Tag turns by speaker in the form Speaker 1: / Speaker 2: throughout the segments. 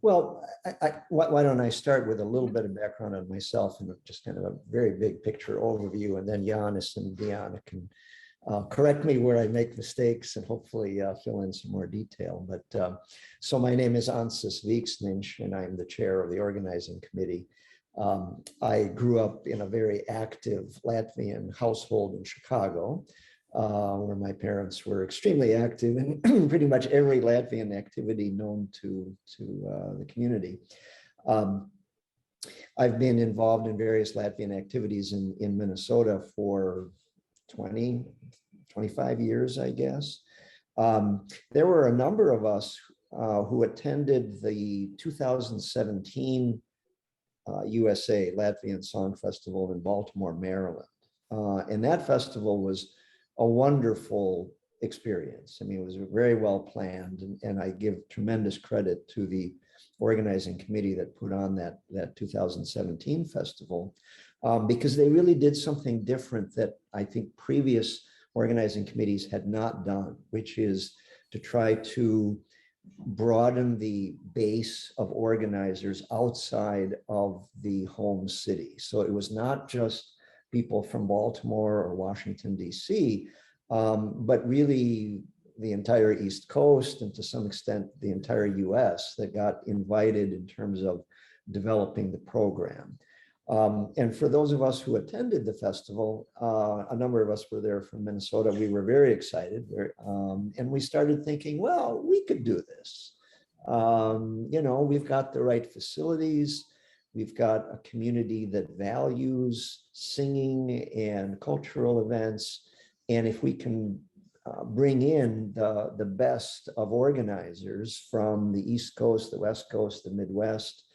Speaker 1: Well, why don't I start with a little bit of background on myself and just kind of a very big picture overview, and then Giannis and Diana can correct me where I make mistakes and hopefully fill in some more detail. But so my name is Ansis Vīksniņš, and I'm the chair of the organizing committee. I grew up in a very active Latvian household in Chicago, where my parents were extremely active in pretty much every Latvian activity known to the community. I've been involved in various Latvian activities in Minnesota for 25 years, I guess. There were a number of us who attended the 2017 USA Latvian Song Festival in Baltimore, Maryland. And that festival was a wonderful experience. I mean, it was very well planned, and I give tremendous credit to the organizing committee that put on that 2017 festival, because they really did something different that I think previous organizing committees had not done, which is to try to broaden the base of organizers outside of the home city. So it was not just people from Baltimore or Washington, D.C., but really the entire East Coast and to some extent the entire U.S. that got invited in terms of developing the program. And for those of us who attended the festival, a number of us were there from Minnesota. We were very excited, and we started thinking, well, we could do this. You know, we've got the right facilities. We've got a community that values singing and cultural events. And if we can bring in the best of organizers from the East Coast, the West Coast, the Midwest,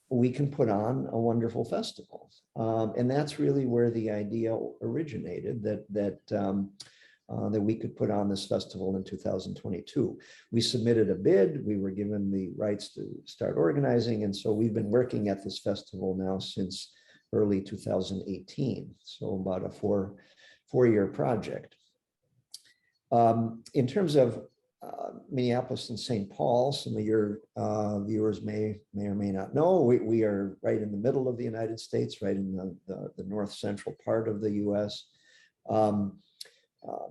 Speaker 1: we can put on a wonderful festival. And that's really where the idea originated, that we could put on this festival in 2022. We submitted a bid, we were given the rights to start organizing, and so we've been working at this festival now since early 2018, so about a four-year project. In terms of Minneapolis and St. Paul, some of your viewers may or may not know, we are right in the middle of the United States, right in the north central part of the US.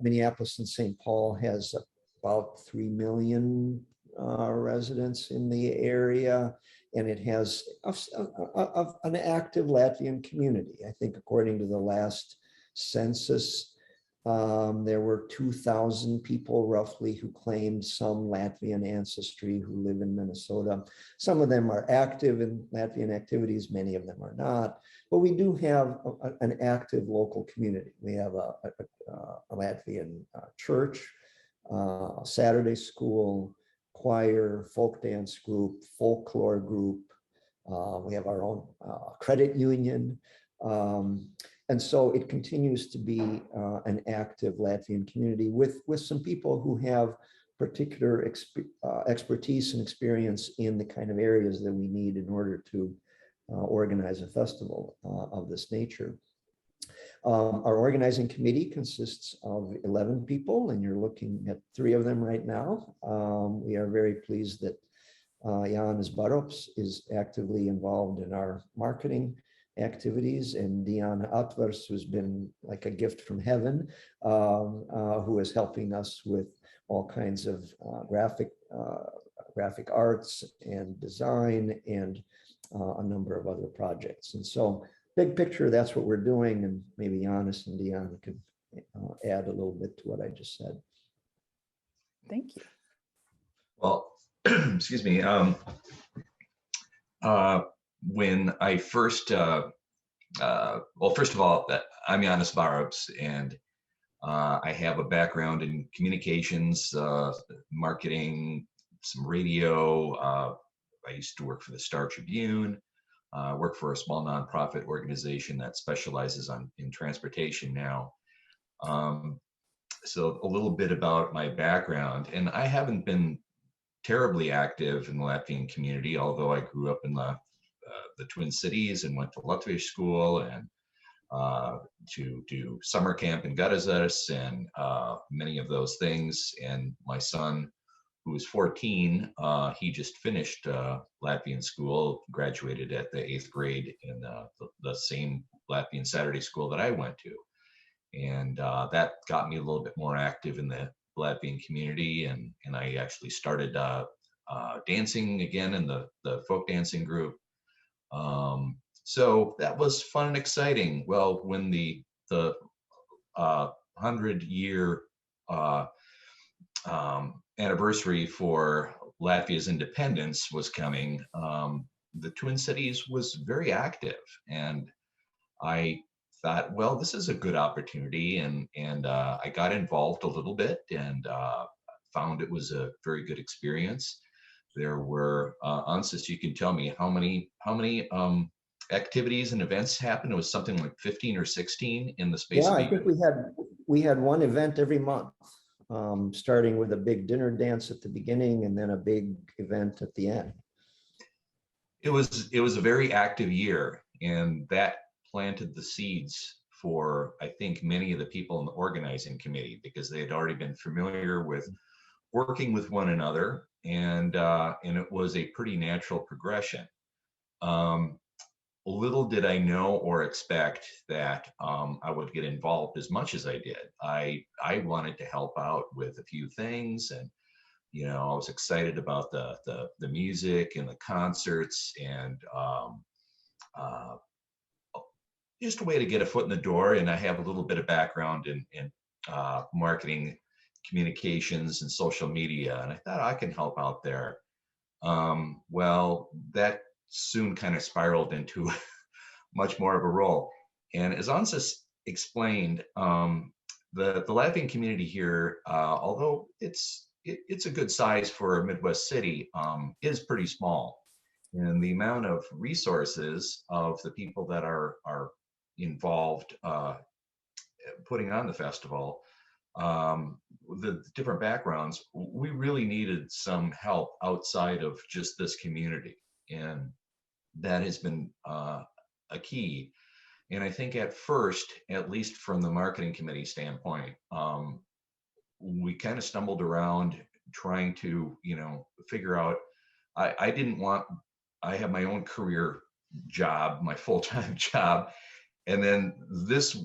Speaker 1: Minneapolis and St. Paul has about 3 million residents in the area, and it has an active Latvian community. I think according to the last census, there were 2,000 people roughly who claimed some Latvian ancestry who live in Minnesota. Some of them are active in Latvian activities, many of them are not, but we do have an active local community. We have a Latvian church, a Saturday school, choir, folk dance group, folklore group. We have our own credit union. And so it continues to be an active Latvian community with some people who have particular expertise and experience in the kind of areas that we need in order to organize a festival of this nature. Our organizing committee consists of 11 people, and you're looking at 3 of them right now. We are very pleased that Jānis Barops is actively involved in our marketing activities, and Diana Atvars, who's been like a gift from heaven, who is helping us with all kinds of graphic arts and design and a number of other projects. And so big picture, that's what we're doing, and maybe Jānis and Diana could add a little bit to what I just said.
Speaker 2: Thank you.
Speaker 3: Well, excuse me. When I first, well, first of all, I'm Jānis Barops, and I have a background in communications, marketing, some radio. I used to work for the Star Tribune, work for a small nonprofit organization that specializes in transportation now. So a little bit about my background, and I haven't been terribly active in the Latvian community, although I grew up in the Twin Cities and went to latviešu school and to do summer camp in Gadazas and many of those things. And my son who was 14, he just finished Latvian school, graduated at the 8th grade in the same Latvian Saturday school that I went to. And that got me a little bit more active in the Latvian community. And I actually started dancing again in the folk dancing group. So that was fun and exciting. Well, when the 100-year anniversary for Latvia's independence was coming, the Twin Cities was very active, and I thought, well, this is a good opportunity, and I got involved a little bit, and found it was a very good experience. There were, Ansis, you can tell me how many activities and events happened. It was something like 15 or 16 in the space of
Speaker 1: I think we had one event every month, starting with a big dinner dance at the beginning and then a big event at the end.
Speaker 3: It was a very active year, and that planted the seeds for, I think, many of the people in the organizing committee, because they had already been familiar with working with one another, and it was a pretty natural progression. Little did I know or expect that I would get involved as much as I did. I wanted to help out with a few things, and I was excited about the music and the concerts, and just a way to get a foot in the door. And I have a little bit of background in marketing, communications, and social media, and I thought I can help out there. Well, that soon kind of spiraled into much more of a role. And as Ansis explained, the Latvian community here, although it's a good size for a Midwest city, is pretty small. And the amount of resources of the people that are involved putting on the festival, the different backgrounds, we really needed some help outside of just this community. And that has been a key. And I think at first, at least from the marketing committee standpoint, we kind of stumbled around trying to, figure out, I have my own career job, my full-time job. And then this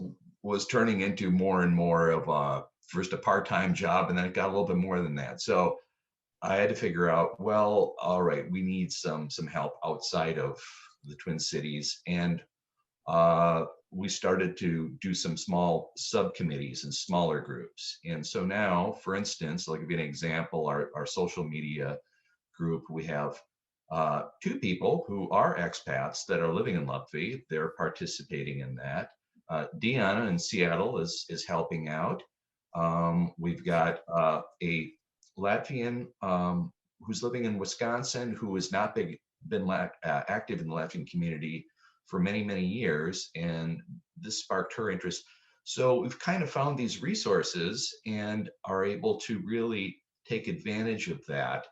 Speaker 3: was turning into more and more of first a part-time job, and then it got a little bit more than that. So I had to figure out, well, all right, we need some help outside of the Twin Cities. And we started to do some small subcommittees and smaller groups. And so now, for instance, I'll give you an example, our social media group, we have 2 people who are expats that are living in Latvia. They're participating in that. Deanna in Seattle is helping out. We've got a Latvian who's living in Wisconsin, who has not been active in the Latvian community for many, many years, and this sparked her interest. So we've kind of found these resources and are able to really take advantage of that.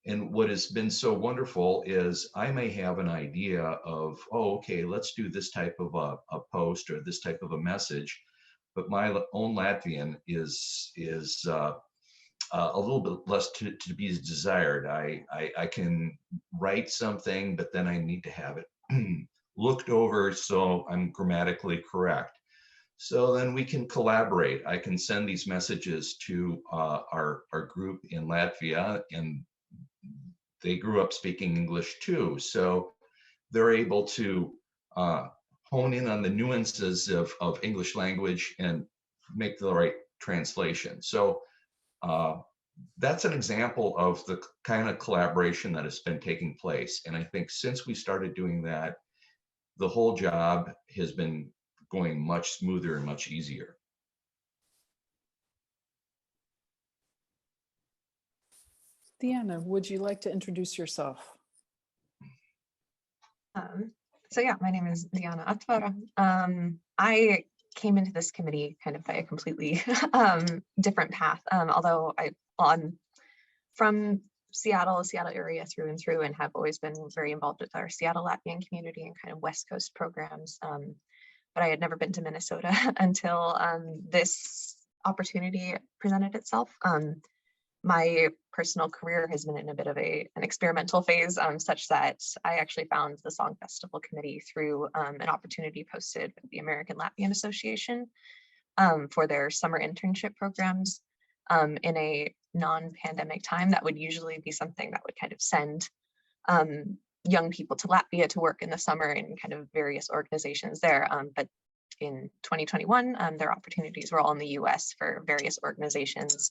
Speaker 3: And what has been so wonderful is I may have an idea of, oh, okay, let's do this type of a post or this type of a message, but my own Latvian is a little bit less to be desired. I can write something, but then I need to have it looked over so I'm grammatically correct. So then we can collaborate. I can send these messages to our group in Latvia, and they grew up speaking English too. So they're able to hone in on the nuances of English language and make the right translation. So that's an example of the kind of collaboration that has been taking place. And I think since we started doing that, the whole job has been going much smoother and much easier.
Speaker 2: Deanna, would you like to introduce yourself?
Speaker 4: So yeah, my name is Deanna Atvara. I came into this committee kind of by a completely different path, although I'm from Seattle area through and through, and have always been very involved with our Seattle Latvian community and kind of West Coast programs. But I had never been to Minnesota until this opportunity presented itself. my personal career has been in a bit of an experimental phase, such that I actually found the Song Festival Committee through an opportunity posted with the American Latvian Association for their summer internship programs in a non-pandemic time. That would usually be something that would kind of send young people to Latvia to work in the summer in kind of various organizations there. But in 2021, their opportunities were all in the US for various organizations.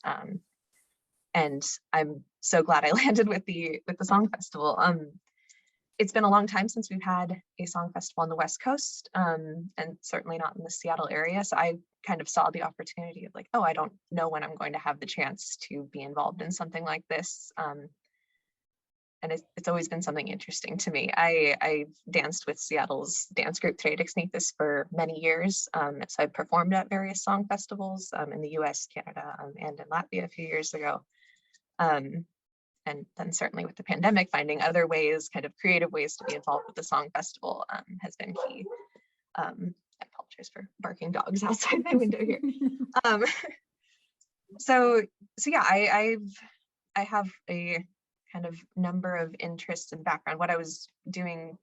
Speaker 4: And I'm so glad I landed with the Song Festival. It's been a long time since we've had a song festival on the West Coast, and certainly not in the Seattle area. So I kind of saw the opportunity of like, oh, I don't know when I'm going to have the chance to be involved in something like this. And it's always been something interesting to me. I danced with Seattle's dance group Trediksnītis for many years. So I performed at various song festivals in the US, Canada, and in Latvia a few years ago. And then certainly with the pandemic, finding other ways, kind of creative ways to be involved with the song festival has been key. I apologize for barking dogs outside my window here. So yeah, I have a kind of number of interests and background. What I was doing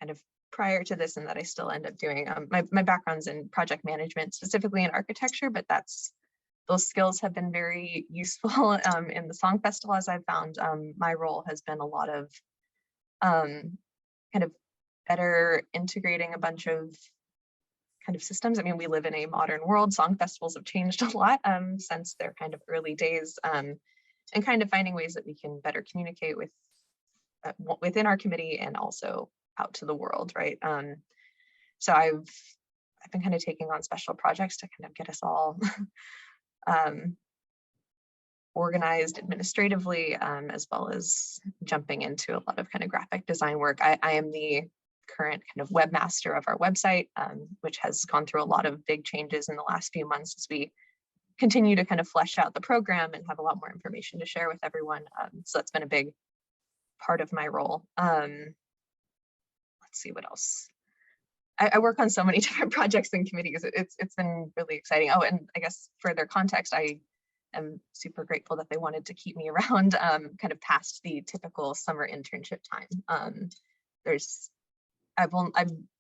Speaker 4: kind of prior to this and that I still end up doing, my background's in project management, specifically in architecture, but those skills have been very useful in the song festival, as I've found. My role has been a lot of kind of better integrating a bunch of kind of systems. I mean, we live in a modern world. Song festivals have changed a lot since their kind of early days, and kind of finding ways that we can better communicate with within our committee and also out to the world, right? So I've been kind of taking on special projects to kind of get us all organized administratively, as well as jumping into a lot of kind of graphic design work. I am the current kind of webmaster of our website, which has gone through a lot of big changes in the last few months as we continue to kind of flesh out the program and have a lot more information to share with everyone. So that's been a big part of my role. Let's see what else. I work on so many different projects and committees. It's been really exciting. Oh, and I guess further context, I am super grateful that they wanted to keep me around kind of past the typical summer internship time. I'm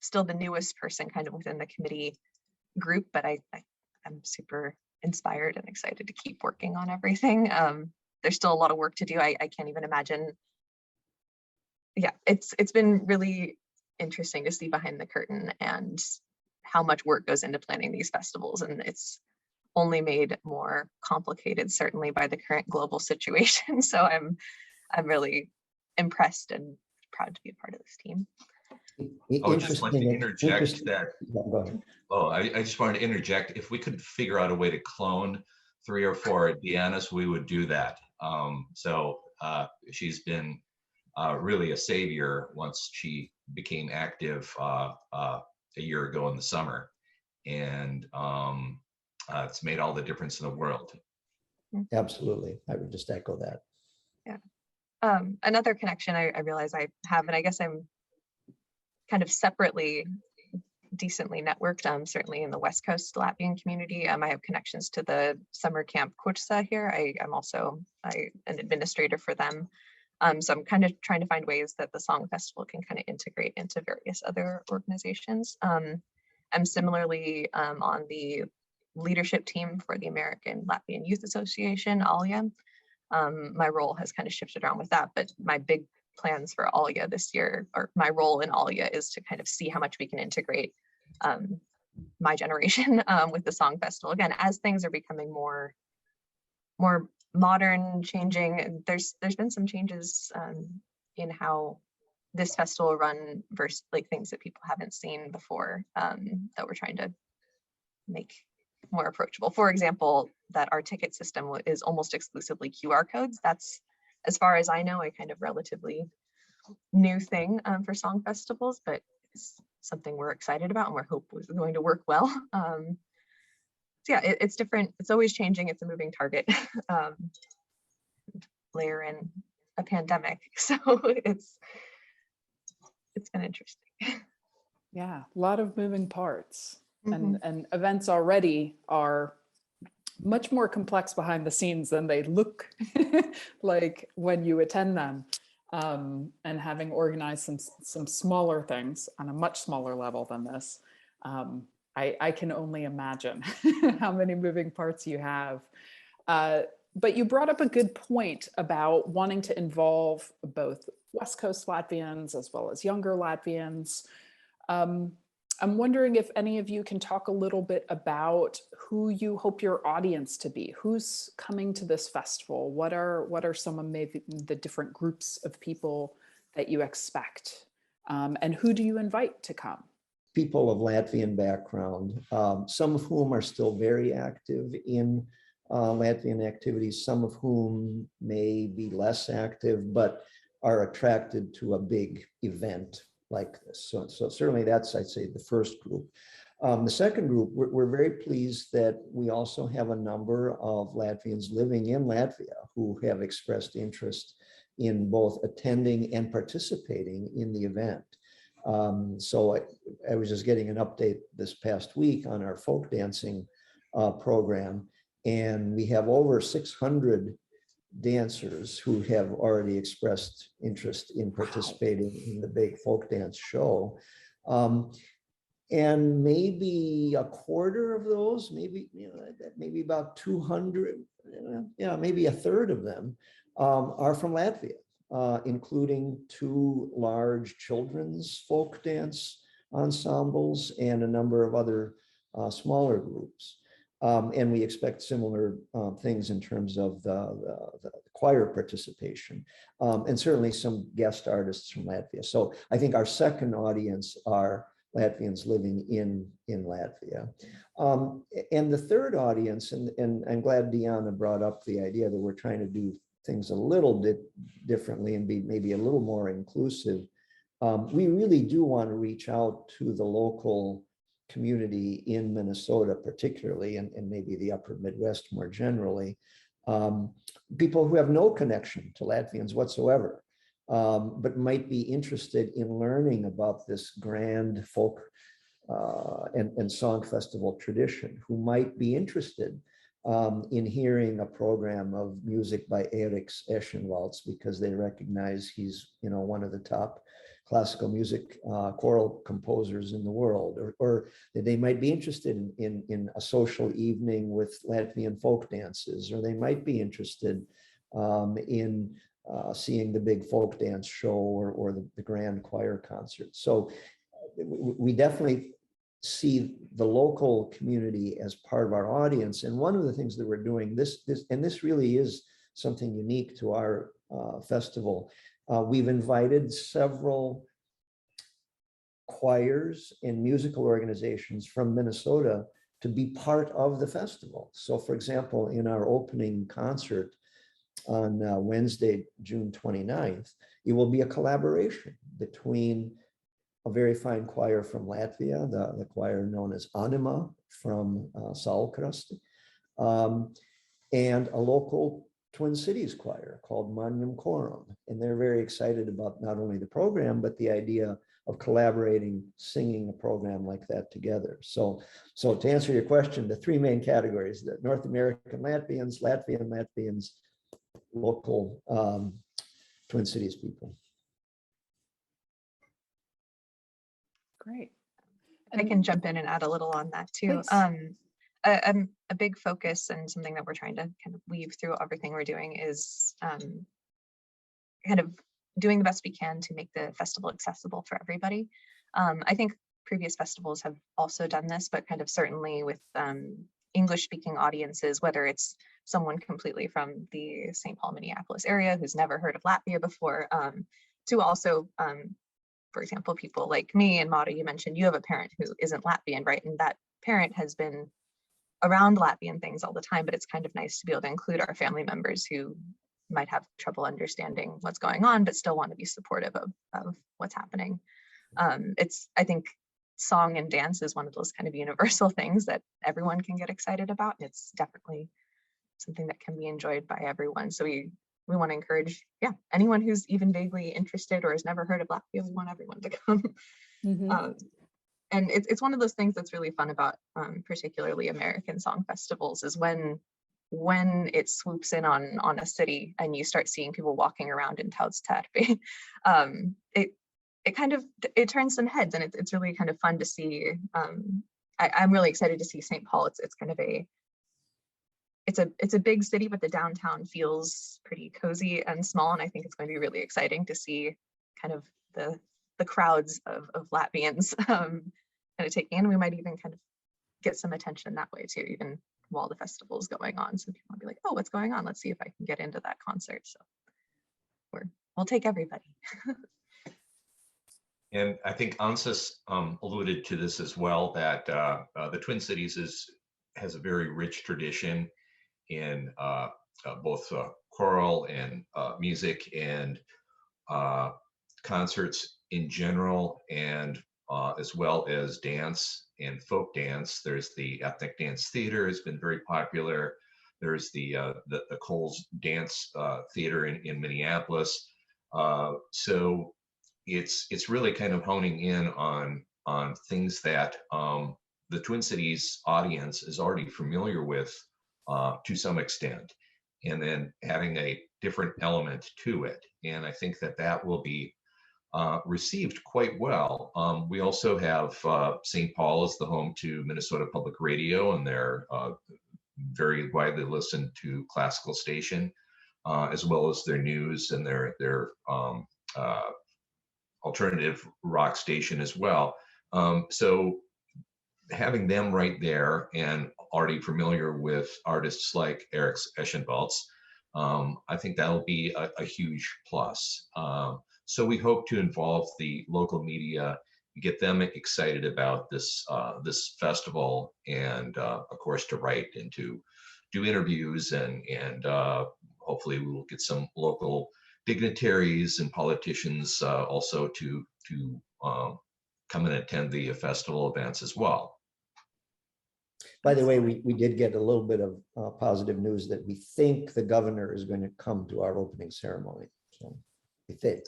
Speaker 4: still the newest person kind of within the committee group, but I'm super inspired and excited to keep working on everything. There's still a lot of work to do. I can't even imagine. Yeah, it's been really interesting to see behind the curtain and how much work goes into planning these festivals, and it's only made more complicated certainly by the current global situation. So I'm really impressed and proud to be a part of this team.
Speaker 3: I would just like to interject that.
Speaker 1: Go ahead.
Speaker 3: Oh, I just wanted to interject. If we could figure out a way to clone 3 or 4 Dianas, we would do that. So she's been really a savior once she became active a year ago in the summer, and it's made all the difference in the world.
Speaker 1: Absolutely, I would just echo that.
Speaker 4: Yeah. Another connection I realize I have, and I guess I'm kind of separately decently networked, certainly in the West Coast Latvian community. I have connections to the summer camp Kursa here. I'm also an administrator for them. So I'm kind of trying to find ways that the Song Festival can kind of integrate into various other organizations. I'm similarly on the leadership team for the American Latvian Youth Association, ALIA. My role has kind of shifted around with that, but my big plans for ALIA this year, or my role in ALIA, is to kind of see how much we can integrate my generation with the Song Festival. Again, as things are becoming more modern, changing, there's been some changes in how this festival will run versus like things that people haven't seen before that we're trying to make more approachable. For example, that our ticket system is almost exclusively QR codes. That's, as far as I know, a kind of relatively new thing for song festivals, but it's something we're excited about and we're hopefully going to work well. So yeah, it's different. It's always changing. It's a moving target. Layer in a pandemic, so it's been interesting.
Speaker 2: Yeah, a lot of moving parts, and events already are much more complex behind the scenes than they look like when you attend them. And having organized some smaller things on a much smaller level than this, I can only imagine how many moving parts you have. But you brought up a good point about wanting to involve both West Coast Latvians as well as younger Latvians. I'm wondering if any of you can talk a little bit about who you hope your audience to be. Who's coming to this festival? What are some of maybe the different groups of people that you expect? And who do you invite to come?
Speaker 1: People of Latvian background, some of whom are still very active in Latvian activities, some of whom may be less active, but are attracted to a big event like this. So certainly that's, I'd say, the first group. The second group, we're very pleased that we also have a number of Latvians living in Latvia who have expressed interest in both attending and participating in the event. So I was just getting an update this past week on our folk dancing program, and we have over 600 dancers who have already expressed interest in participating in the big folk dance show. And maybe a quarter of those, maybe about 200, maybe a third of them are from Latvia, including 2 large children's folk dance ensembles and a number of other smaller groups. And we expect similar things in terms of the choir participation, and certainly some guest artists from Latvia. So I think our second audience are Latvians living in Latvia. And the third audience, and I'm glad Diana brought up the idea that we're trying to do things a little bit differently and be maybe a little more inclusive. We really do want to reach out to the local community in Minnesota, particularly, and maybe the upper Midwest more generally, people who have no connection to Latvians whatsoever, but might be interested in learning about this grand folk and song festival tradition, who might be interested in hearing a program of music by Eriks Eschenwalds because they recognize he's, one of the top classical music choral composers in the world, or they might be interested in a social evening with Latvian folk dances, or they might be interested in seeing the big folk dance show or the grand choir concert. So we definitely see the local community as part of our audience. And one of the things that we're doing, this really is something unique to our festival. We've invited several choirs and musical organizations from Minnesota to be part of the festival. So for example, in our opening concert on Wednesday, June 29th, it will be a collaboration between a very fine choir from Latvia, the choir known as Anima from Saulkrasti, and a local Twin Cities choir called Magnum Chorum. And they're very excited about not only the program, but the idea of collaborating, singing a program like that together. So to answer your question, the 3 main categories: the North American Latvians, Latvian Latvians, local Twin Cities people.
Speaker 2: Great.
Speaker 4: I can jump in and add a little on that too. A big focus and something that we're trying to kind of weave through everything we're doing is kind of doing the best we can to make the festival accessible for everybody. I think previous festivals have also done this, but kind of certainly with English speaking audiences, whether it's someone completely from the St. Paul, Minneapolis area who's never heard of Latvia before, to also, for example, people like me and Mara, you mentioned you have a parent who isn't Latvian, right? And that parent has been around Latvian things all the time, but it's kind of nice to be able to include our family members who might have trouble understanding what's going on, but still want to be supportive of what's happening. I think song and dance is one of those kind of universal things that everyone can get excited about. It's definitely something that can be enjoyed by everyone. So we want to encourage, anyone who's even vaguely interested or has never heard of Latvia, we want everyone to come.
Speaker 2: Mm-hmm.
Speaker 4: And it's one of those things that's really fun about particularly American song festivals, is when when it swoops in on a city and you start seeing people walking around in Tauts Terpi, it kind of, it turns some heads, and it's really kind of fun to see. I'm really excited to see St. Paul. It's kind of it's a big city, but the downtown feels pretty cozy and small, and I think it's going to be really exciting to see kind of the crowds of Latvians kind of taking in. We might even kind of get some attention that way too, even while the festival is going on. So people will be like, oh, what's going on? Let's see if I can get into that concert. So we'll take everybody.
Speaker 3: And I think Ansys alluded to this as well, that the Twin Cities has a very rich tradition in both choral and music and concerts in general, and as well as dance and folk dance. There's the ethnic dance theater has been very popular. There's the Coles Dance Theater in Minneapolis. So it's really kind of honing in on things that the Twin Cities audience is already familiar with to some extent, and then adding a different element to it. And I think that will be received quite well. We also have St. Paul as the home to Minnesota Public Radio, and their very widely listened to classical station, as well as their news and their alternative rock station as well. So having them right there and already familiar with artists like Eric Eschenwalds, I think that'll be a huge plus. So we hope to involve the local media, get them excited about this this festival, and of course to write and to do interviews, and hopefully we will get some local dignitaries and politicians also to come and attend the festival events as well.
Speaker 1: By the way, we did get a little bit of positive news that we think the governor is going to come to our opening ceremony. So we think.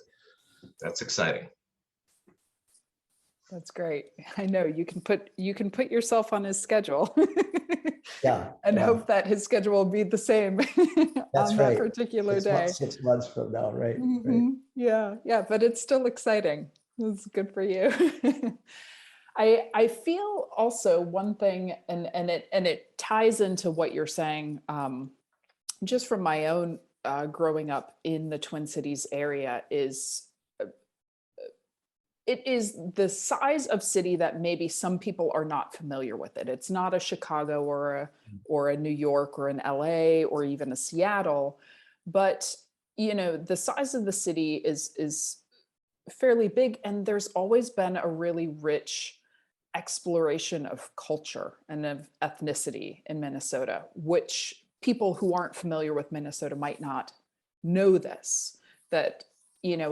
Speaker 3: That's exciting.
Speaker 2: That's great. I know you can put yourself on his schedule.
Speaker 1: Yeah.
Speaker 2: And
Speaker 1: yeah.
Speaker 2: hope that his schedule will be the same
Speaker 1: That's
Speaker 2: on
Speaker 1: right.
Speaker 2: that particular day.
Speaker 1: 6 months from now, right?
Speaker 2: Mhm.
Speaker 1: Right.
Speaker 2: Yeah, but it's still exciting. It's good for you. I feel also one thing, and it ties into what you're saying, just from my own growing up in the Twin Cities area, is it is the size of city that maybe some people are not familiar with it. It's not a Chicago or a New York or an LA or even a Seattle, but the size of the city is fairly big, and there's always been a really rich exploration of culture and of ethnicity in Minnesota, which people who aren't familiar with Minnesota might not know this, that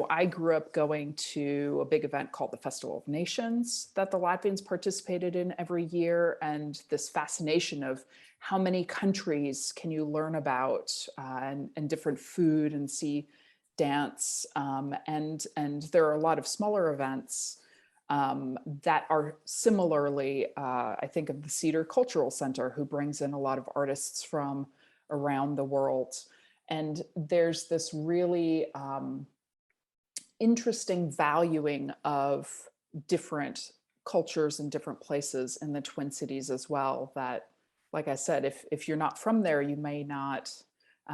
Speaker 2: I grew up going to a big event called the Festival of Nations that the Latvians participated in every year. And this fascination of how many countries can you learn about, and different food, and see dance. And there are a lot of smaller events that are similarly, I think of the Cedar Cultural Center, who brings in a lot of artists from around the world. And there's this really interesting valuing of different cultures and different places in the Twin Cities as well, that, like I said, if you're not from there, you may not,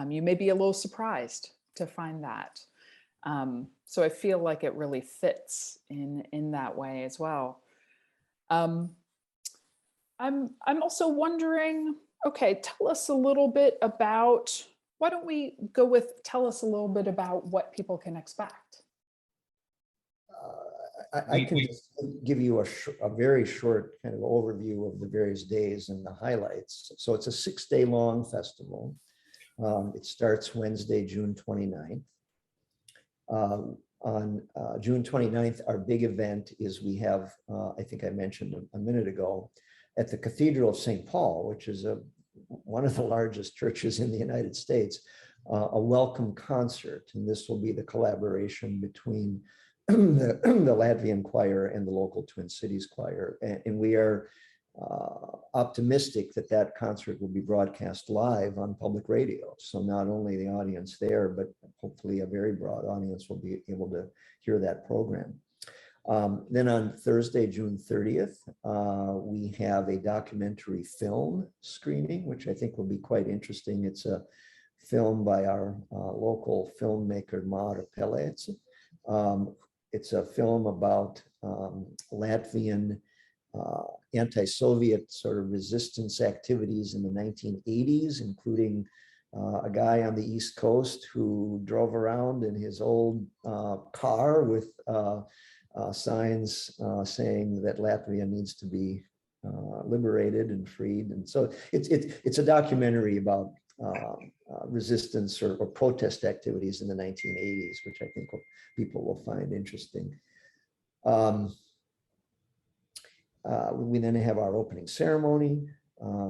Speaker 2: you may be a little surprised to find that. So I feel like it really fits in that way as well. I'm also wondering, okay, tell us a little bit about, why don't we go with, tell us a little bit about what people can expect.
Speaker 1: I can just give you a very short kind of overview of the various days and the highlights. So it's a 6-day long festival. It starts Wednesday, June 29th. On June 29th, our big event is we have, I think I mentioned a minute ago, at the Cathedral of St. Paul, which is one of the largest churches in the United States, a welcome concert. And this will be the collaboration between the Latvian choir and the local Twin Cities choir. And we are optimistic that that concert will be broadcast live on public radio. So not only the audience there, but hopefully a very broad audience will be able to hear that program. Then on Thursday, June 30th, we have a documentary film screening, which I think will be quite interesting. It's a film by our local filmmaker, Mara Pelec. It's a film about Latvian anti-Soviet sort of resistance activities in the 1980s, including a guy on the East Coast who drove around in his old car with signs saying that Latvia needs to be liberated and freed. And so it's a documentary about resistance or protest activities in the 1980s, which I think people will find interesting. We then have our opening ceremony,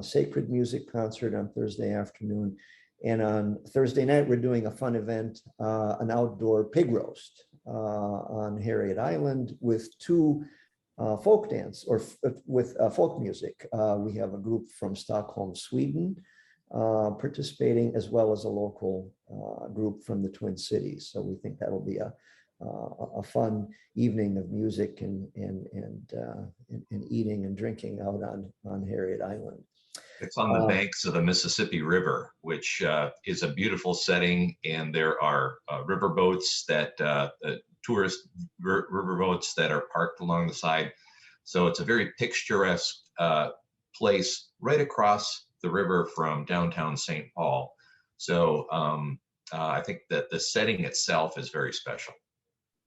Speaker 1: sacred music concert on Thursday afternoon. And on Thursday night, we're doing a fun event, an outdoor pig roast on Harriet Island with two folk dance or with folk music. We have a group from Stockholm, Sweden participating, as well as a local group from the Twin Cities. So we think that'll be a fun evening of music and eating and drinking out on Harriet Island.
Speaker 3: It's on the banks of the Mississippi River, which is a beautiful setting, and there are river boats that tourist river boats that are parked along the side. So it's a very picturesque place right across the river from downtown St. Paul. So I think that the setting itself is very special.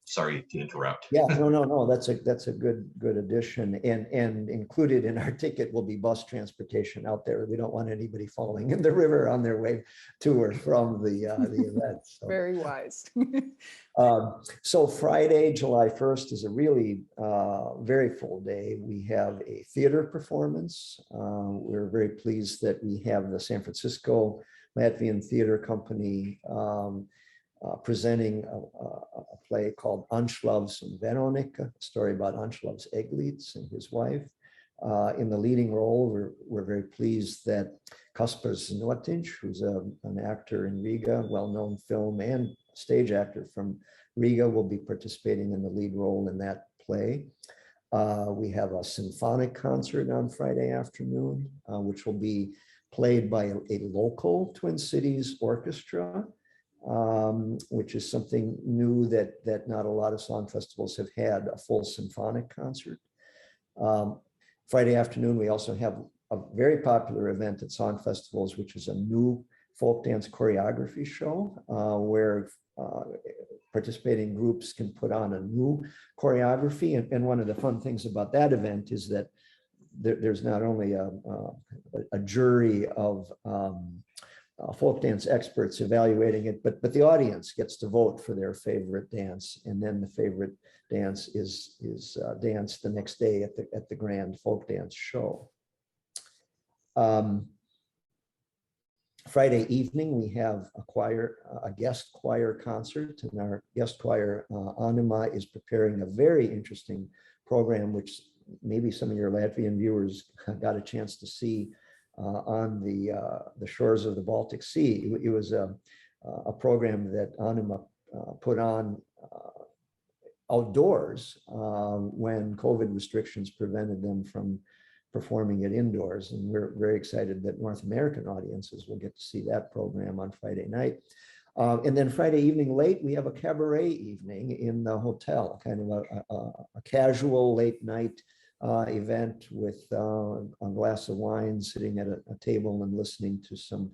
Speaker 3: Sorry to interrupt.
Speaker 1: Yeah, no. That's a good addition, and included in our ticket will be bus transportation out there. We don't want anybody falling in the river on their way to or from the event. So.
Speaker 2: Very wise.
Speaker 1: So Friday, July 1st is a really very full day. We have a theater performance. We're very pleased that we have the San Francisco Latvian Theater Company presenting a play called Anšlavs and Veronika, a story about Anšlavs Eglītis and his wife. In the leading role, we're very pleased that Kaspars Notiņš, who's an actor in Riga, well-known film and stage actor from Riga, will be participating in the lead role in that play. We have a symphonic concert on Friday afternoon, which will be played by a local Twin Cities orchestra, which is something new that not a lot of song festivals have had, a full symphonic concert. Friday afternoon, we also have a very popular event at song festivals, which is a new folk dance choreography show, where participating groups can put on a new choreography. And one of the fun things about that event is that there's not only a jury of folk dance experts evaluating it, but the audience gets to vote for their favorite dance, and then the favorite dance is danced the next day at the grand folk dance show. Friday evening, we have a guest choir concert, and our guest choir, Anima, is preparing a very interesting program, which maybe some of your Latvian viewers got a chance to see on the shores of the Baltic Sea. It was a program that Anima put on outdoors when COVID restrictions prevented them from performing it indoors. And we're very excited that North American audiences will get to see that program on Friday night. And then Friday evening late, we have a cabaret evening in the hotel, kind of a casual late night event with a glass of wine, sitting at a table and listening to some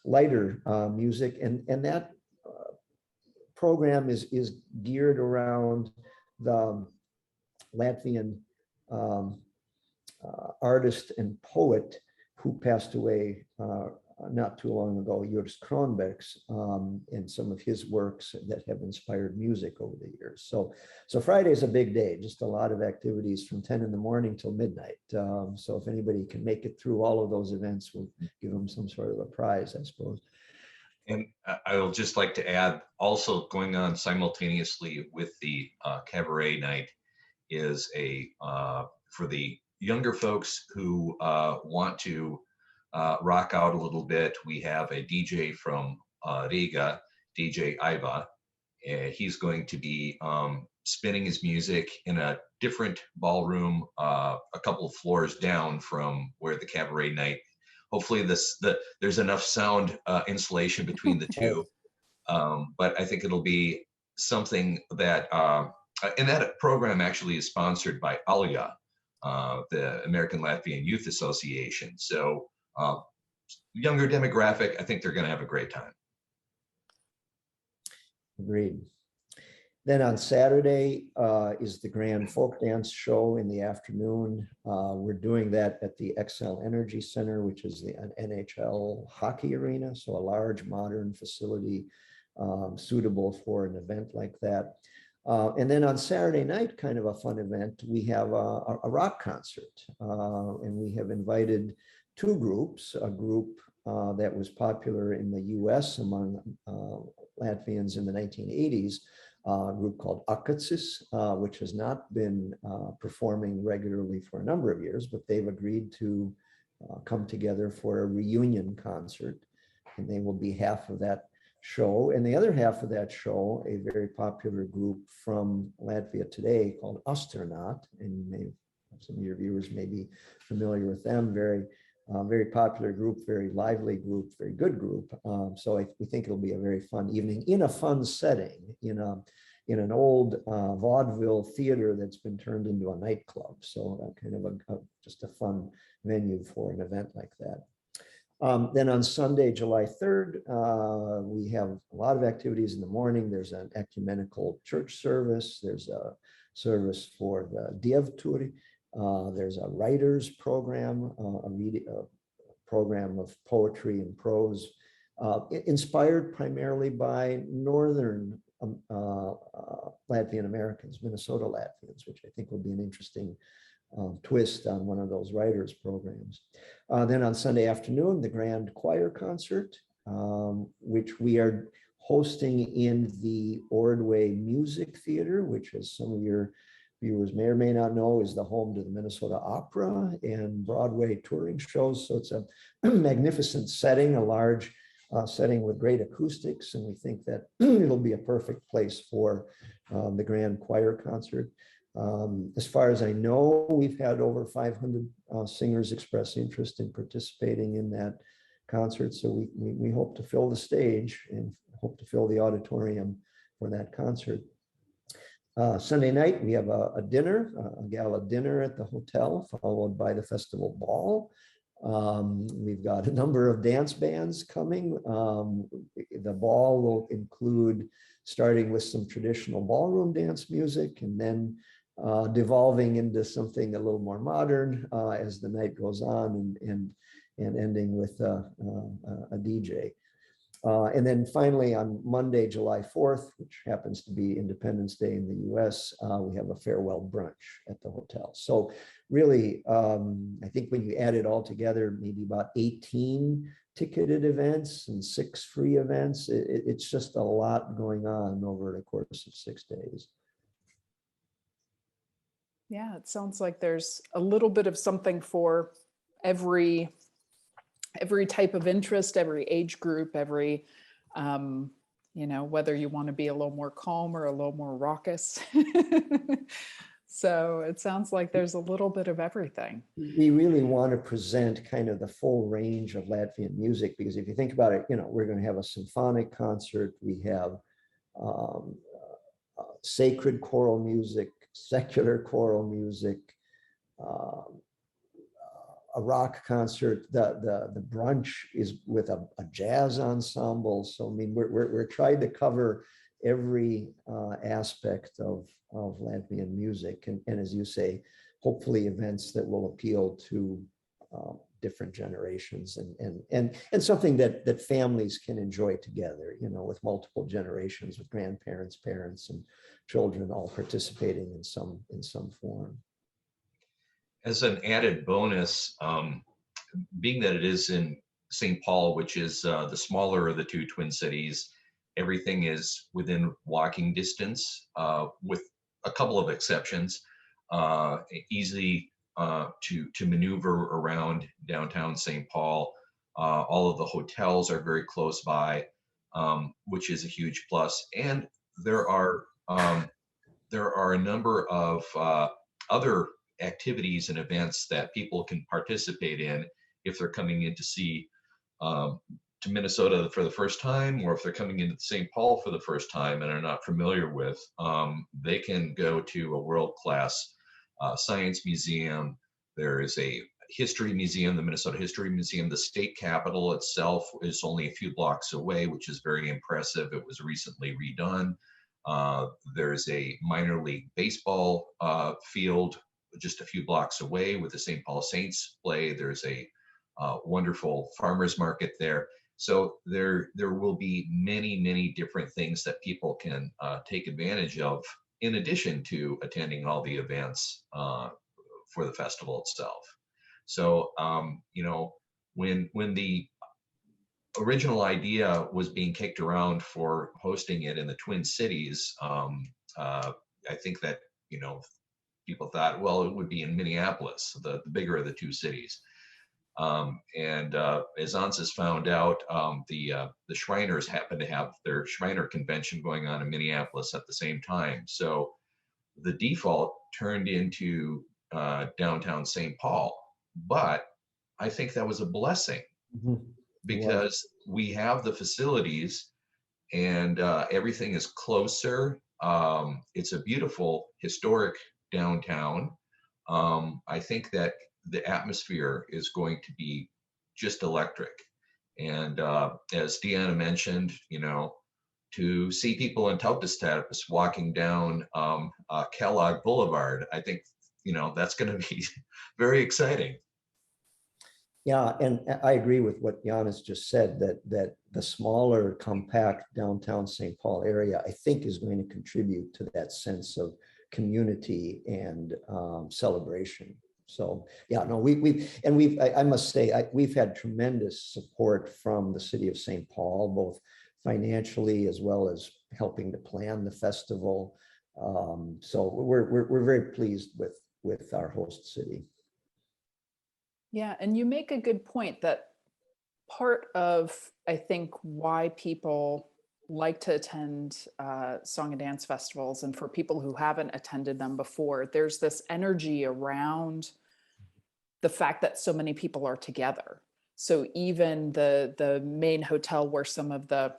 Speaker 1: lighter music. And that program is geared around the Latvian artist and poet who passed away not too long ago, Juris Kronbergs, and some of his works that have inspired music over the years. So Friday is a big day, just a lot of activities from 10 in the morning till midnight. So if anybody can make it through all of those events, we'll give them some sort of a prize, I suppose.
Speaker 3: And I will just like to add, also going on simultaneously with the cabaret night is for the younger folks who want to rock out a little bit, we have a DJ from Riga, DJ Iva. He's going to be spinning his music in a different ballroom a couple of floors down from where the cabaret night. Hopefully there's enough sound insulation between the two. But I think it'll be something that, and that program actually is sponsored by ALYA, the American Latvian Youth Association. So younger demographic, I think they're going to have a great time.
Speaker 1: Agreed. Then on Saturday is the Grand Folk Dance Show in the afternoon. We're doing that at the Xcel Energy Center, which is an NHL hockey arena, so a large modern facility suitable for an event like that. And then on Saturday night, kind of a fun event, we have a rock concert. And we have invited two groups, a group that was popular in the US among Latvians in the 1980s, a group called Akatsis, which has not been performing regularly for a number of years, but they've agreed to come together for a reunion concert, and they will be half of that show. And the other half of that show, a very popular group from Latvia today called Astronaut, and some of your viewers may be familiar with them, very popular group, very lively group, very good group. So we think it'll be a very fun evening in a fun setting, in an old vaudeville theater that's been turned into a nightclub. So kind of just a fun venue for an event like that. Then on Sunday, July 3rd, we have a lot of activities in the morning. There's an ecumenical church service. There's a service for the Dievturi. There's a writers program, a program of poetry and prose, inspired primarily by Northern Latvian Americans, Minnesota Latvians, which I think will be an interesting twist on one of those writers programs. Then on Sunday afternoon, the Grand Choir Concert, which we are hosting in the Ordway Music Theater, which, as some of your viewers may or may not know, is the home to the Minnesota Opera and Broadway touring shows. So it's a magnificent setting, a large setting with great acoustics, and we think that it'll be a perfect place for the Grand Choir Concert. As far as I know, we've had over 500 singers express interest in participating in that concert. So we hope to fill the stage and hope to fill the auditorium for that concert. Sunday night, we have a dinner, a gala dinner at the hotel, followed by the festival ball. We've got a number of dance bands coming. The ball will include starting with some traditional ballroom dance music and then devolving into something a little more modern as the night goes on, and ending with a DJ. And then finally on Monday, July 4th, which happens to be Independence Day in the US, we have a farewell brunch at the hotel. So really, I think when you add it all together, maybe about 18 ticketed events and 6 free events. It's just a lot going on over the course of 6 days.
Speaker 2: Yeah, it sounds like there's a little bit of something for every type of interest, every age group, every, whether you want to be a little more calm or a little more raucous. So it sounds like there's a little bit of everything.
Speaker 1: We really want to present kind of the full range of Latvian music, because if you think about it, we're going to have a symphonic concert. We have sacred choral music, secular choral music, a rock concert. The brunch is with a jazz ensemble. So I mean, we're trying to cover every aspect of Latvian music, and as you say, hopefully events that will appeal to different generations and something that families can enjoy together, with multiple generations, with grandparents, parents, and children all participating in some form.
Speaker 3: As an added bonus, being that it is in St. Paul, which is the smaller of the two twin cities, everything is within walking distance, with a couple of exceptions. Easy to maneuver around downtown St. Paul. All of the hotels are very close by, which is a huge plus. And there are a number of other activities and events that people can participate in if they're coming in to see to Minnesota for the first time, or if they're coming into St. Paul for the first time and are not familiar with. They can go to a world-class science museum. There is a history museum, the Minnesota History Museum. The state capitol itself is only a few blocks away, which is very impressive. It was recently redone. There's a minor league baseball field just a few blocks away with the St. Paul Saints play. There's a wonderful farmers market there. So there will be many different things that people can take advantage of, in addition to attending all the events for the festival itself. So, you know, when the original idea was being kicked around for hosting it in the Twin Cities, I think that, you know, people thought, well, it would be in Minneapolis, the bigger of the two cities. As Ansys found out, the Shriners happen to have their Shriner convention going on in Minneapolis at the same time. So the default turned into downtown St. Paul. But I think that was a blessing, because we have the facilities and everything is closer. It's a beautiful historic downtown. I think that the atmosphere is going to be just electric. And as Deanna mentioned, you know, to see people in Tautasstepas walking down Kellogg Boulevard, I think, you know, that's going to be very exciting.
Speaker 1: Yeah, and I agree with what Giannis just said, that the smaller, compact downtown St. Paul area, I think, is going to contribute to that sense of community and celebration. So yeah, no, I must say, we've had tremendous support from the city of St. Paul, both financially as well as helping to plan the festival. So we're very pleased with our host city.
Speaker 2: Yeah, and you make a good point that part of, I think, why people like to attend song and dance festivals, and for people who haven't attended them before, there's this energy around the fact that so many people are together. So even the main hotel where some of the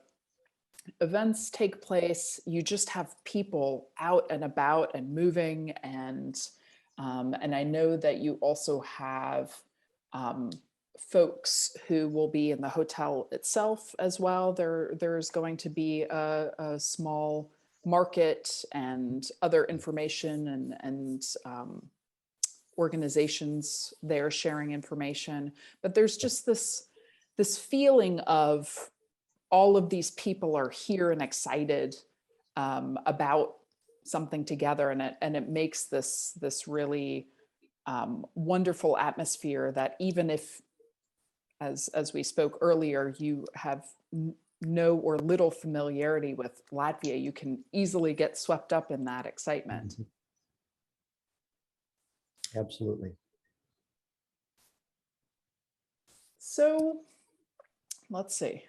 Speaker 2: events take place, you just have people out and about and moving, and I know that you also have folks who will be in the hotel itself as well. There's going to be a small market and other information and organizations there sharing information. But there's just this feeling of all of these people are here and excited about something together, and it makes this really wonderful atmosphere that even if, as we spoke earlier, you have no or little familiarity with Latvia, you can easily get swept up in that excitement.
Speaker 1: Absolutely.
Speaker 2: So let's see,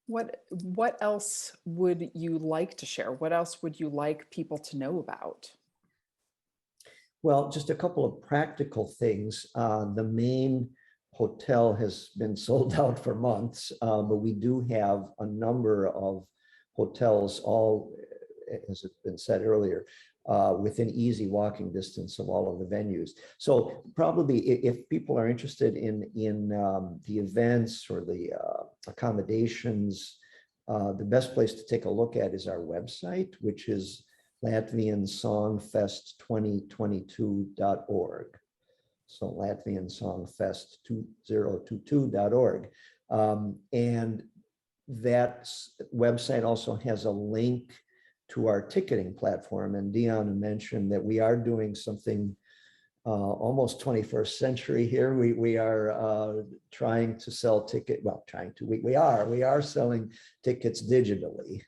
Speaker 2: what else would you like to share? What else would you like people to know about?
Speaker 1: Well, just a couple of practical things. The main hotel has been sold out for months, but we do have a number of hotels, all, as it's been said earlier, within easy walking distance of all of the venues. So probably if people are interested in the events or the accommodations, the best place to take a look at is our website, which is latviansongfest2022.org. So latviansongfest2022.org. And that website also has a link to our ticketing platform. And Deanna mentioned that we are doing something almost 21st century here. We are trying to sell we are selling tickets digitally.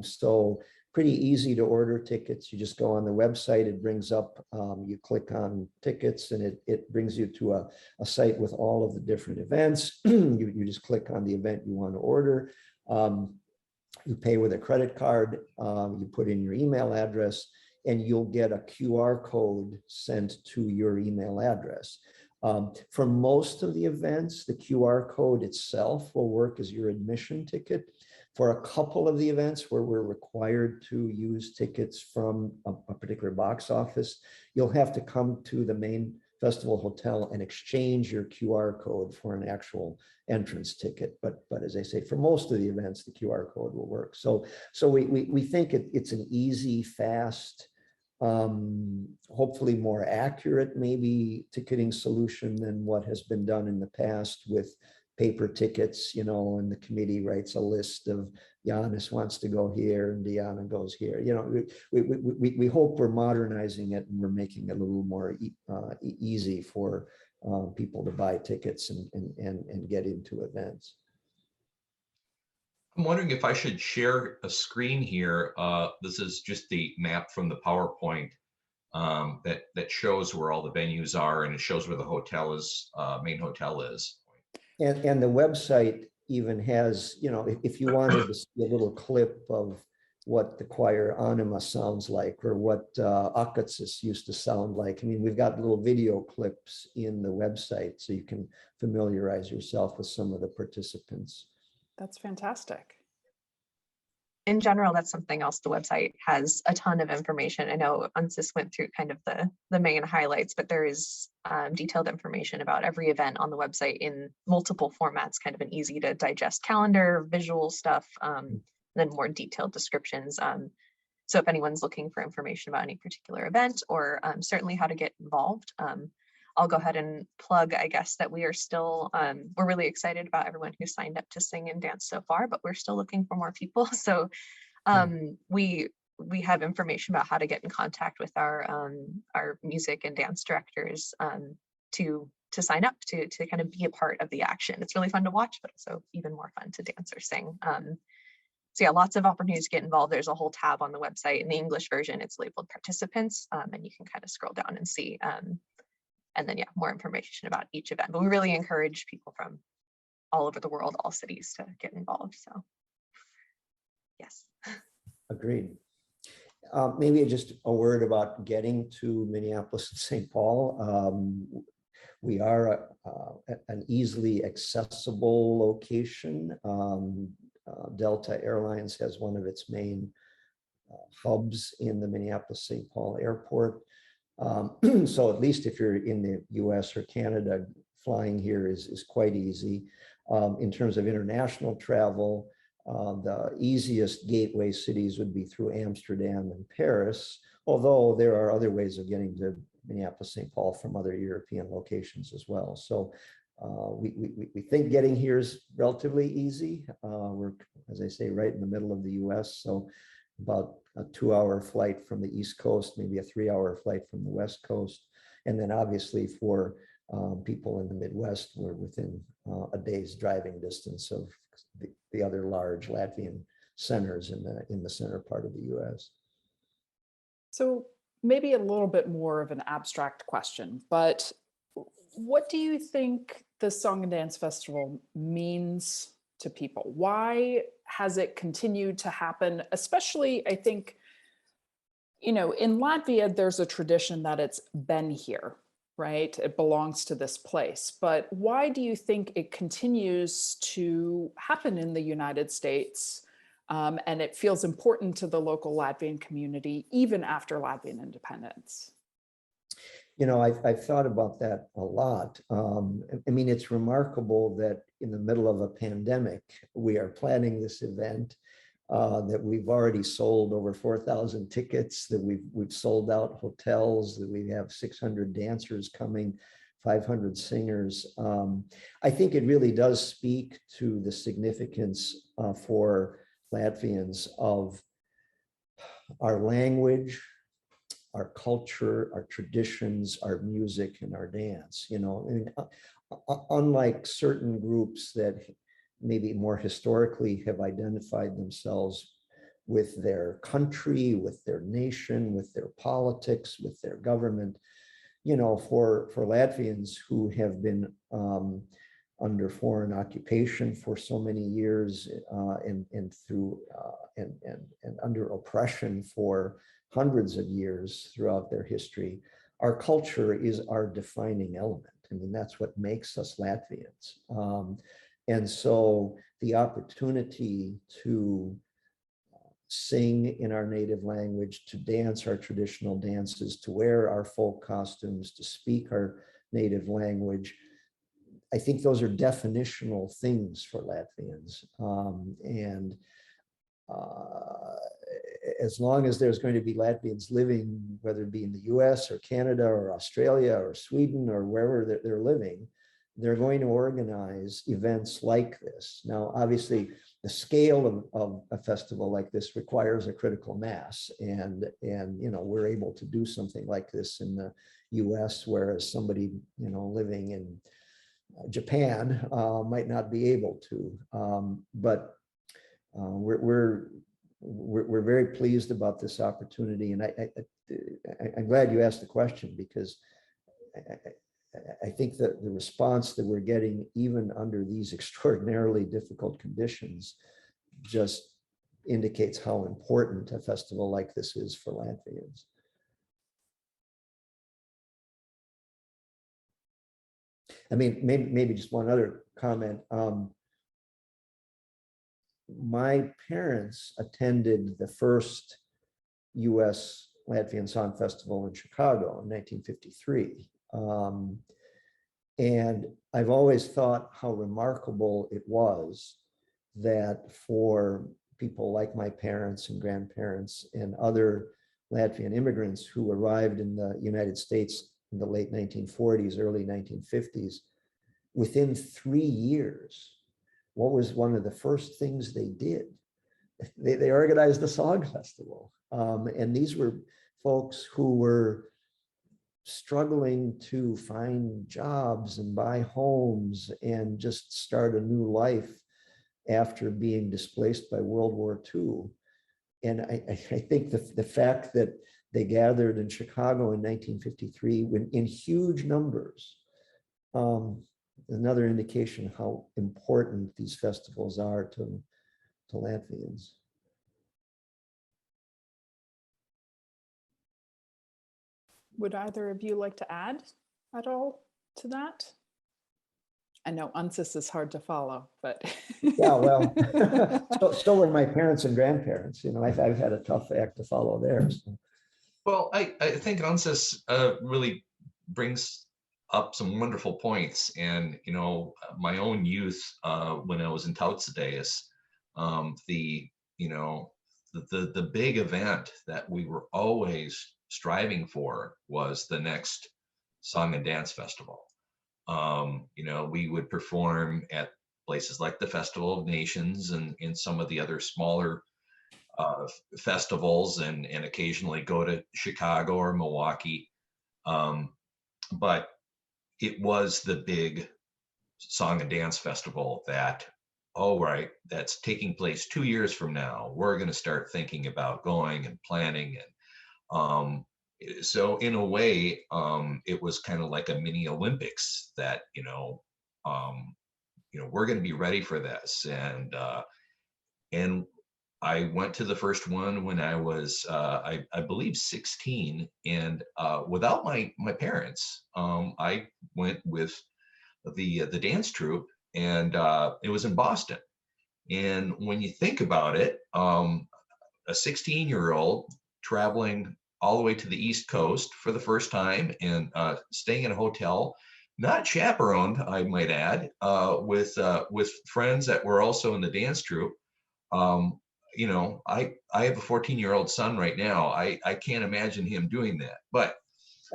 Speaker 1: So pretty easy to order tickets. You just go on the website, it brings up, you click on tickets, and it brings you to a site with all of the different events. You just click on the event you want to order. You pay with a credit card, you put in your email address, and you'll get a QR code sent to your email address. For most of the events, the QR code itself will work as your admission ticket. For a couple of the events where we're required to use tickets from a particular box office, you'll have to come to the main festival hotel and exchange your QR code for an actual entrance ticket. But as I say, for most of the events, the QR code will work. So we think it's an easy, fast, hopefully more accurate, maybe, ticketing solution than what has been done in the past with paper tickets, you know, and the committee writes a list of Giannis wants to go here and Diana goes here. You know, we hope we're modernizing it and we're making it a little more easy for people to buy tickets and get into events.
Speaker 3: I'm wondering if I should share a screen here. This is just the map from the PowerPoint that shows where all the venues are, and it shows where the hotel is, main hotel is.
Speaker 1: And the website even has, you know, if you wanted to see a little clip of what the choir anima sounds like, or what Akatsis used to sound like. I mean, we've got little video clips in the website, so you can familiarize yourself with some of the participants.
Speaker 2: That's fantastic.
Speaker 4: In general, that's something else. The website has a ton of information. I know Unsis went through kind of the main highlights, but there is detailed information about every event on the website in multiple formats, kind of an easy to digest calendar, visual stuff, then more detailed descriptions. So if anyone's looking for information about any particular event, or certainly how to get involved, I'll go ahead and plug, I guess, that we are still, we're really excited about everyone who signed up to sing and dance so far, but we're still looking for more people. So we have information about how to get in contact with our music and dance directors to sign up to kind of be a part of the action. It's really fun to watch, but also even more fun to dance or sing. So yeah, lots of opportunities to get involved. There's a whole tab on the website. In the English version, it's labeled participants, and you can kind of scroll down and see. And then, yeah, more information about each event. But we really encourage people from all over the world, all cities, to get involved. So, yes. Agreed.
Speaker 1: Maybe just a word about getting to Minneapolis and St. Paul. We are an easily accessible location. Delta Airlines has one of its main hubs in the Minneapolis-St. Paul airport. So at least if you're in the US or Canada, flying here is quite easy. In terms of international travel, the easiest gateway cities would be through Amsterdam and Paris, although there are other ways of getting to Minneapolis, St. Paul from other European locations as well. So we think getting here is relatively easy. We're, as I say, right in the middle of the US, so about a 2-hour flight from the East Coast, maybe a 3-hour flight from the West Coast. And then obviously for people in the Midwest, we're within a day's driving distance of the other large Latvian centers in the center part of the US.
Speaker 2: So maybe a little bit more of an abstract question, but what do you think the Song and Dance Festival means to people? Why has it continued to happen? Especially, I think, you know, in Latvia, there's a tradition that it's been here, right? It belongs to this place. But why do you think it continues to happen in the United States? And it feels important to the local Latvian community, even after Latvian independence?
Speaker 1: You know, I've thought about that a lot. I mean, it's remarkable that in the middle of a pandemic, we are planning this event, that we've already sold over 4,000 tickets, that we've sold out hotels, that we have 600 dancers coming, 500 singers. I think it really does speak to the significance for Latvians of our language, our culture, our traditions, our music, and our dance. You know, I mean, unlike certain groups that maybe more historically have identified themselves with their country, with their nation, with their politics, with their government. You know, for Latvians who have been under foreign occupation for so many years, and through and under oppression for hundreds of years throughout their history, our culture is our defining element. I mean, that's what makes us Latvians. And so the opportunity to sing in our native language, to dance our traditional dances, to wear our folk costumes, to speak our native language, I think those are definitional things for Latvians. As long as there's going to be Latvians living, whether it be in the US or Canada or Australia or Sweden or wherever they're living, they're going to organize events like this. Now, obviously, the scale of a festival like this requires a critical mass, and you know, we're able to do something like this in the US, whereas somebody, you know, living in Japan might not be able to. But we're very pleased about this opportunity, and I'm glad you asked the question, because I think that the response that we're getting, even under these extraordinarily difficult conditions, just indicates how important a festival like this is for Latvians. I mean, maybe just one other comment. My parents attended the first US Latvian Song Festival in Chicago in 1953. And I've always thought how remarkable it was that for people like my parents and grandparents and other Latvian immigrants who arrived in the United States in the late 1940s, early 1950s, within 3 years, what was one of the first things they did? They organized a song festival. And these were folks who were struggling to find jobs and buy homes and just start a new life after being displaced by World War II. And I think the fact that they gathered in Chicago in 1953 when in huge numbers, another indication how important these festivals are to Latvians.
Speaker 2: Would either of you like to add at all to that? I know UNSIS is hard to follow, but
Speaker 1: yeah, well, so were my parents and grandparents. You know, I've had a tough act to follow theirs.
Speaker 3: Well, I think UNSIS really brings up some wonderful points. And, you know, my own youth, when I was in Tautsidējas, the big event that we were always striving for was the next Song and Dance Festival. You know, we would perform at places like the Festival of Nations and in some of the other smaller festivals, and occasionally go to Chicago or Milwaukee. But it was the big Song and Dance Festival that, oh, right, that's taking place 2 years from now. We're going to start thinking about going and planning. And so in a way, it was kind of like a mini Olympics that, we're going to be ready for this. And I went to the first one when I was, I believe, 16, and without my parents, I went with the dance troupe, and it was in Boston. And when you think about it, a 16-year-old traveling all the way to the East Coast for the first time and staying in a hotel, not chaperoned, I might add, with friends that were also in the dance troupe. I have a 14-year-old son right now. I can't imagine him doing that, but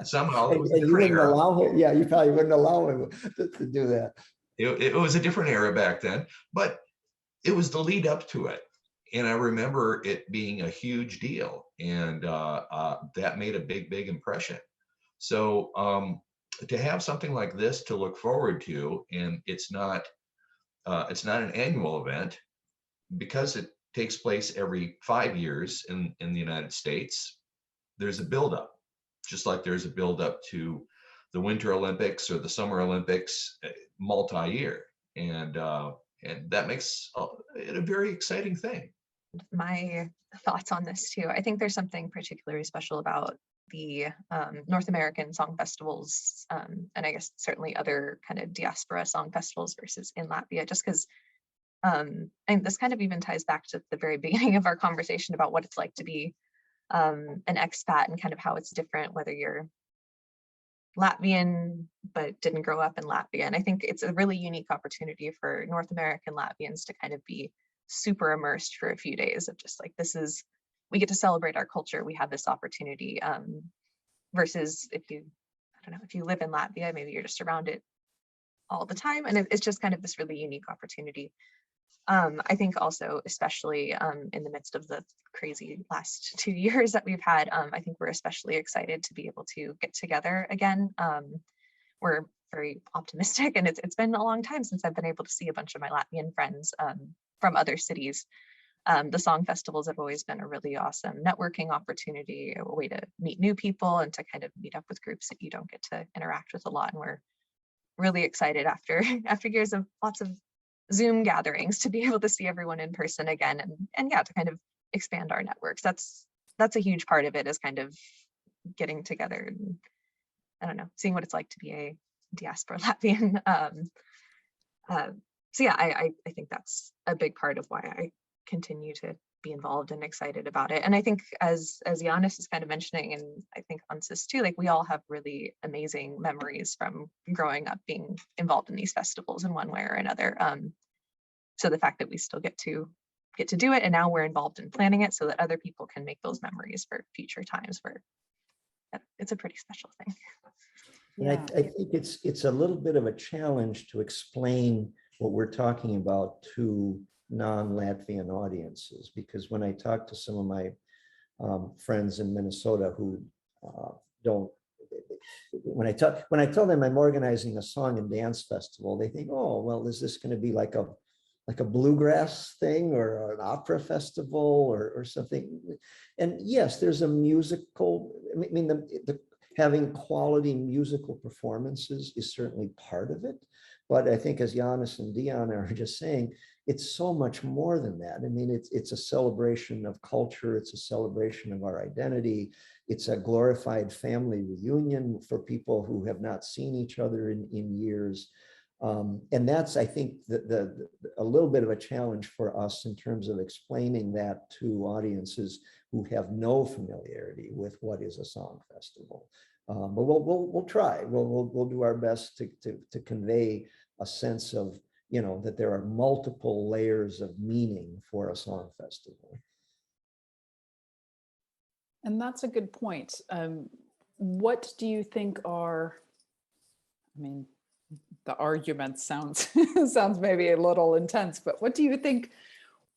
Speaker 3: somehow it was a different era.
Speaker 1: Yeah, you probably wouldn't allow him to do that.
Speaker 3: It was a different era back then, but it was the lead up to it. And I remember it being a huge deal, and that made a big impression. So to have something like this to look forward to, and it's not an annual event, because takes place every 5 years in the United States, there's a buildup, just like there's a buildup to the Winter Olympics or the Summer Olympics, multi-year, and that makes it a very exciting thing.
Speaker 4: My thoughts on this too. I think there's something particularly special about the North American song festivals, and I guess certainly other kind of diaspora song festivals versus in Latvia, just because and this kind of even ties back to the very beginning of our conversation about what it's like to be an expat and kind of how it's different whether you're Latvian but didn't grow up in Latvia. And I think it's a really unique opportunity for North American Latvians to kind of be super immersed for a few days of just like, this is, we get to celebrate our culture. We have this opportunity versus if you, I don't know, if you live in Latvia, maybe you're just around it all the time. And it's just kind of this really unique opportunity. I think also, especially in the midst of the crazy last 2 years that we've had, I think we're especially excited to be able to get together again. We're very optimistic, and it's been a long time since I've been able to see a bunch of my Latvian friends from other cities. The song festivals have always been a really awesome networking opportunity, a way to meet new people and to kind of meet up with groups that you don't get to interact with a lot. And we're really excited after years of lots of Zoom gatherings to be able to see everyone in person again, and yeah, to kind of expand our networks. That's a huge part of it, is kind of getting together and, I don't know, seeing what it's like to be a diaspora Latvian. So yeah, I think that's a big part of why I continue to be involved and excited about it. And I think as Giannis is kind of mentioning, and I think Ansis too, like we all have really amazing memories from growing up being involved in these festivals in one way or another. So the fact that we still get to do it, and now we're involved in planning it so that other people can make those memories for future times, where it's a pretty special thing.
Speaker 1: And I think it's a little bit of a challenge to explain what we're talking about to non-Latvian audiences, because when I talk to some of my friends in Minnesota who don't, when I tell them I'm organizing a song and dance festival, they think, oh, well, is this going to be like a bluegrass thing or an opera festival or something? And yes, there's a musical, I mean, the having quality musical performances is certainly part of it. But I think, as Giannis and Diana are just saying, it's so much more than that. I mean, it's a celebration of culture. It's a celebration of our identity. It's a glorified family reunion for people who have not seen each other in years. And that's, I think, a little bit of a challenge for us in terms of explaining that to audiences who have no familiarity with what is a song festival. But we'll try. We'll do our best to convey a sense of, that there are multiple layers of meaning for a song festival.
Speaker 2: And that's a good point. What do you think are, I mean, the argument sounds maybe a little intense, but what do you think,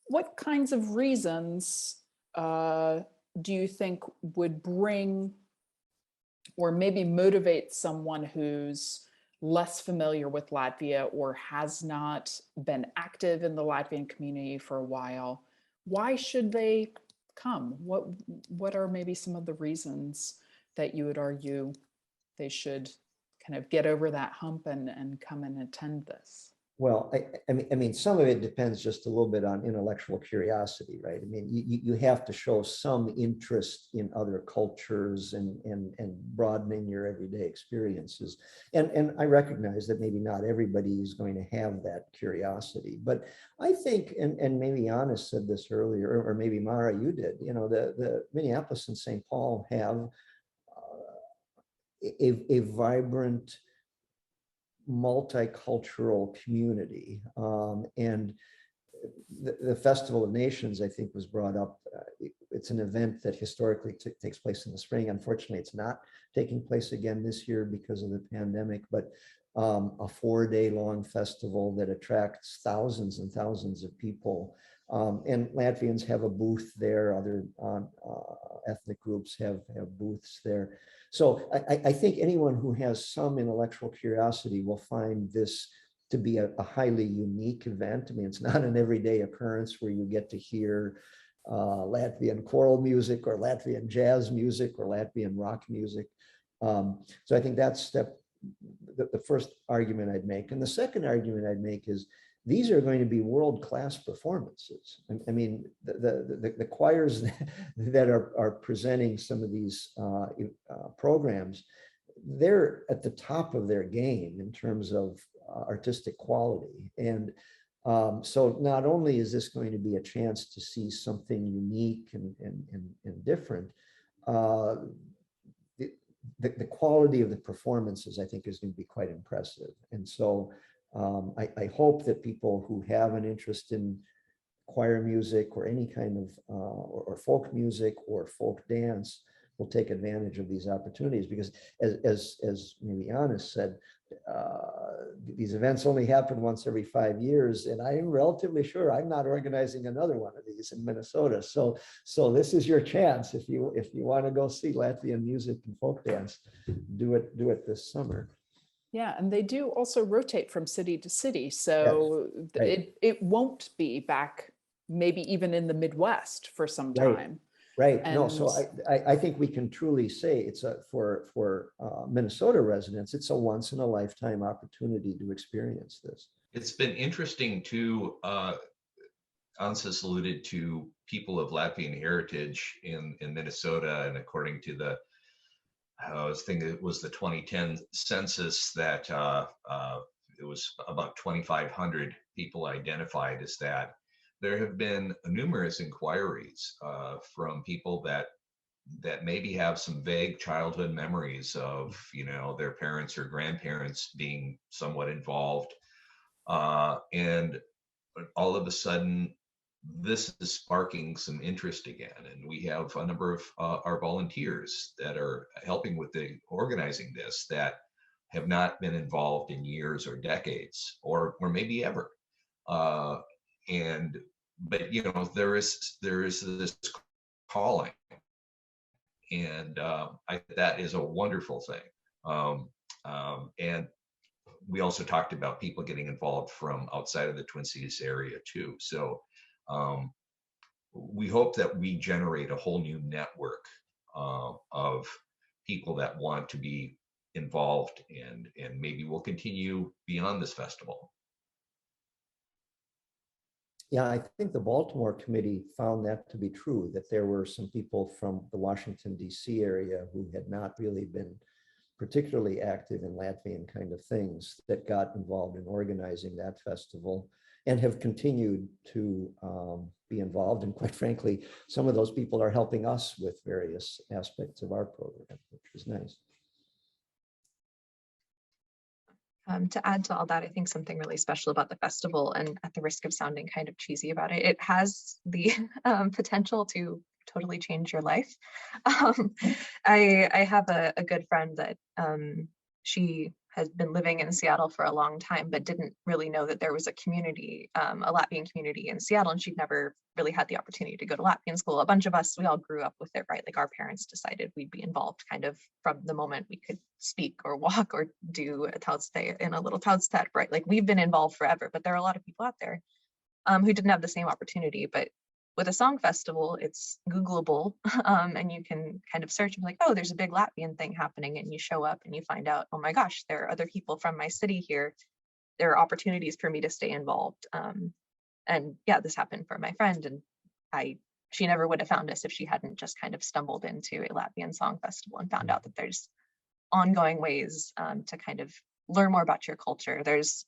Speaker 2: what kinds of reasons do you think would bring or maybe motivate someone who's less familiar with Latvia or has not been active in the Latvian community for a while? Why should they come? What are maybe some of the reasons that you would argue they should kind of get over that hump and come and attend this?
Speaker 1: Well, I mean, some of it depends just a little bit on intellectual curiosity, right? I mean, you have to show some interest in other cultures and broadening your everyday experiences. And I recognize that maybe not everybody is going to have that curiosity, but I think, and maybe Giannis said this earlier, or maybe Mara, you did, the Minneapolis and St. Paul have a vibrant multicultural community, and the Festival of Nations, I think, was brought up. It's an event that historically takes place in the spring. Unfortunately, it's not taking place again this year because of the pandemic, but a 4-day long festival that attracts thousands and thousands of people. And Latvians have a booth there. Other ethnic groups have booths there. So I think anyone who has some intellectual curiosity will find this to be a highly unique event. I mean, it's not an everyday occurrence where you get to hear Latvian choral music or Latvian jazz music or Latvian rock music. So I think that's the first argument I'd make. And the second argument I'd make is these are going to be world-class performances. I mean, the choirs that are presenting some of these programs, they're at the top of their game in terms of artistic quality. And so not only is this going to be a chance to see something unique and different, the quality of the performances, I think, is going to be quite impressive. And so I hope that people who have an interest in choir music or any kind of or folk music or folk dance will take advantage of these opportunities, because as maybe Giannis said, these events only happen once every 5 years, and I am relatively sure I'm not organizing another one of these in Minnesota. So this is your chance. If you want to go see Latvian music and folk dance, do it this summer.
Speaker 2: Yeah, and they do also rotate from city to city, so
Speaker 1: yes, right.
Speaker 2: it won't be back maybe even in the Midwest for some time.
Speaker 1: Right.
Speaker 2: And
Speaker 1: no, so I think we can truly say it's for Minnesota residents, it's a once in a lifetime opportunity to experience this.
Speaker 3: It's been interesting too. Ansis alluded to people of Latvian heritage in Minnesota, and according to the, I was thinking it was the 2010 census that it was about 2,500 people identified as that. There have been numerous inquiries from people that maybe have some vague childhood memories of, their parents or grandparents being somewhat involved. And all of a sudden, this is sparking some interest again. And we have a number of our volunteers that are helping with the organizing this that have not been involved in years or decades, or maybe ever. But there is this calling, and that is a wonderful thing. And we also talked about people getting involved from outside of the Twin Cities area too. So we hope that we generate a whole new network of people that want to be involved, and maybe we'll continue beyond this festival.
Speaker 1: Yeah, I think the Baltimore committee found that to be true, that there were some people from the Washington, D.C. area who had not really been particularly active in Latvian kind of things that got involved in organizing that festival and have continued to be involved. And quite frankly, some of those people are helping us with various aspects of our program, which is nice.
Speaker 4: To add to all that, I think something really special about the festival, and at the risk of sounding kind of cheesy about it, it has the potential to totally change your life. I have a good friend that she has been living in Seattle for a long time, but didn't really know that there was a community, a Latvian community in Seattle, and she'd never really had the opportunity to go to Latvian school. A bunch of us, we all grew up with it, right? Like our parents decided we'd be involved kind of from the moment we could speak or walk or do a tautstay in a little tautstad, right? Like we've been involved forever, but there are a lot of people out there who didn't have the same opportunity. But with a song festival, it's Googleable, and you can kind of search and be like, oh, there's a big Latvian thing happening, and you show up and you find out, oh my gosh, there are other people from my city here. There are opportunities for me to stay involved. And yeah, this happened for my friend, and she never would have found us if she hadn't just kind of stumbled into a Latvian song festival and found out that there's ongoing ways to kind of learn more about your culture. There's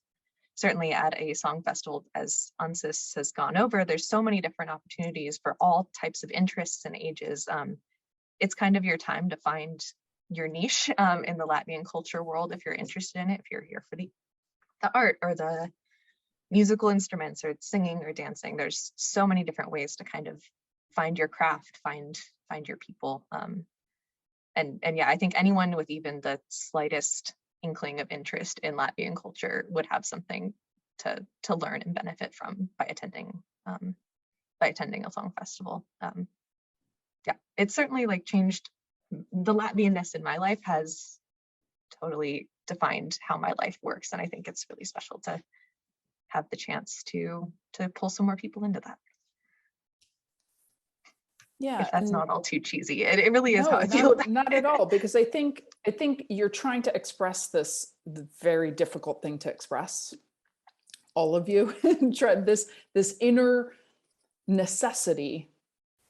Speaker 4: certainly at a song festival, as Ansis has gone over, there's so many different opportunities for all types of interests and ages. It's kind of your time to find your niche in the Latvian culture world if you're interested in it, if you're here for the art or the musical instruments or singing or dancing. There's so many different ways to kind of find your craft, find your people. And yeah, I think anyone with even the slightest inkling of interest in Latvian culture would have something to learn and benefit from by attending a song festival. Yeah, it's certainly like changed. The Latvianness in my life has totally defined how my life works. And I think it's really special to have the chance to pull some more people into that.
Speaker 2: Yeah,
Speaker 4: If that's not all too cheesy, it really is how I
Speaker 2: no,
Speaker 4: feel about
Speaker 2: not at all, because I think you're trying to express this very difficult thing to express, all of you. Try this inner necessity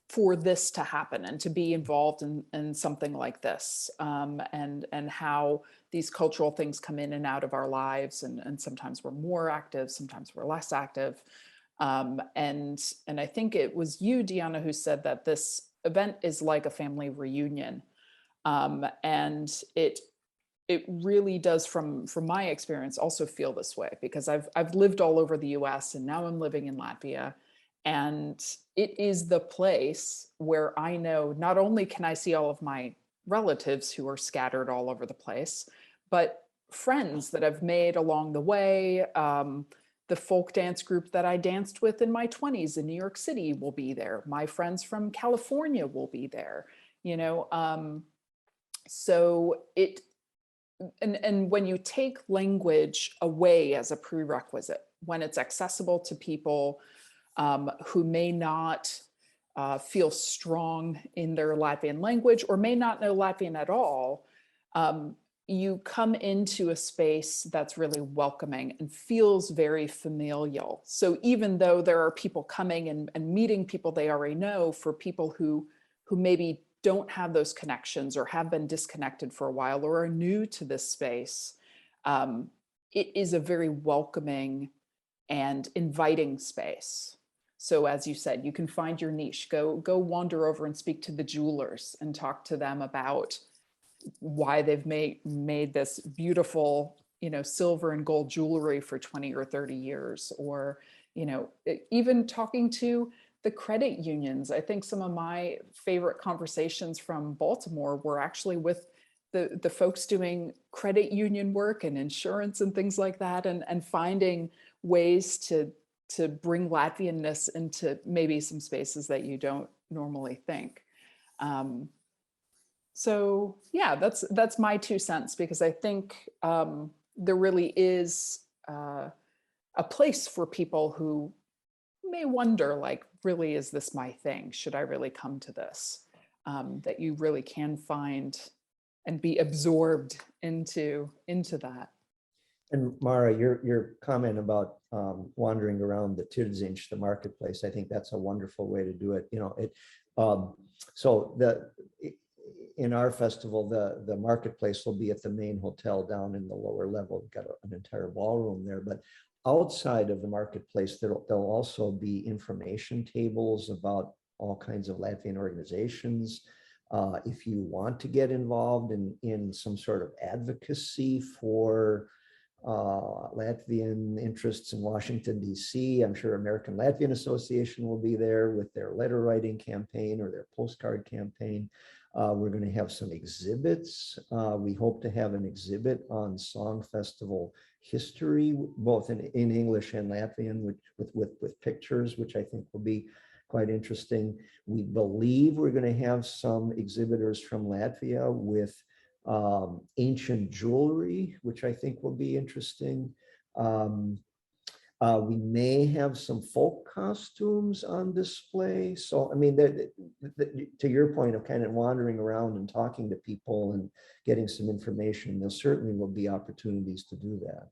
Speaker 2: for this to happen and to be involved in something like this, and how these cultural things come in and out of our lives, and sometimes we're more active, sometimes we're less active. And I think it was you, Deanna, who said that this event is like a family reunion. And it really does, from my experience, also feel this way, because I've lived all over the US and now I'm living in Latvia. And it is the place where I know not only can I see all of my relatives who are scattered all over the place, but friends that I've made along the way. The folk dance group that I danced with in my 20s in New York City will be there. My friends from California will be there, so it, and when you take language away as a prerequisite, when it's accessible to people who may not feel strong in their Latvian language or may not know Latvian at all, you come into a space that's really welcoming and feels very familial. So even though there are people coming and meeting people they already know, for people who maybe don't have those connections or have been disconnected for a while or are new to this space, it is a very welcoming and inviting space. So as you said, you can find your niche, go wander over and speak to the jewelers and talk to them about why they've made this beautiful, silver and gold jewelry for 20 or 30 years, or, even talking to the credit unions. I think some of my favorite conversations from Baltimore were actually with the folks doing credit union work and insurance and things like that, and finding ways to bring Latvianness into maybe some spaces that you don't normally think. So yeah, that's my 2 cents, because I think there really is a place for people who may wonder, like, really, is this my thing? Should I really come to this? That you really can find and be absorbed into that.
Speaker 1: And Mara, your comment about wandering around the Tirdziņš, the marketplace, I think that's a wonderful way to do it. In our festival, the marketplace will be at the main hotel down in the lower level. We've got an entire ballroom there, but outside of the marketplace, there'll also be information tables about all kinds of Latvian organizations. If you want to get involved in some sort of advocacy for Latvian interests in Washington, D.C., I'm sure American Latvian Association will be there with their letter writing campaign or their postcard campaign. We're going to have some exhibits. We hope to have an exhibit on Song Festival history, both in English and Latvian, with pictures, which I think will be quite interesting. We believe we're going to have some exhibitors from Latvia with ancient jewelry, which I think will be interesting. We may have some folk costumes on display. So, I mean, to your point of kind of wandering around and talking to people and getting some information, there certainly will be opportunities to do that.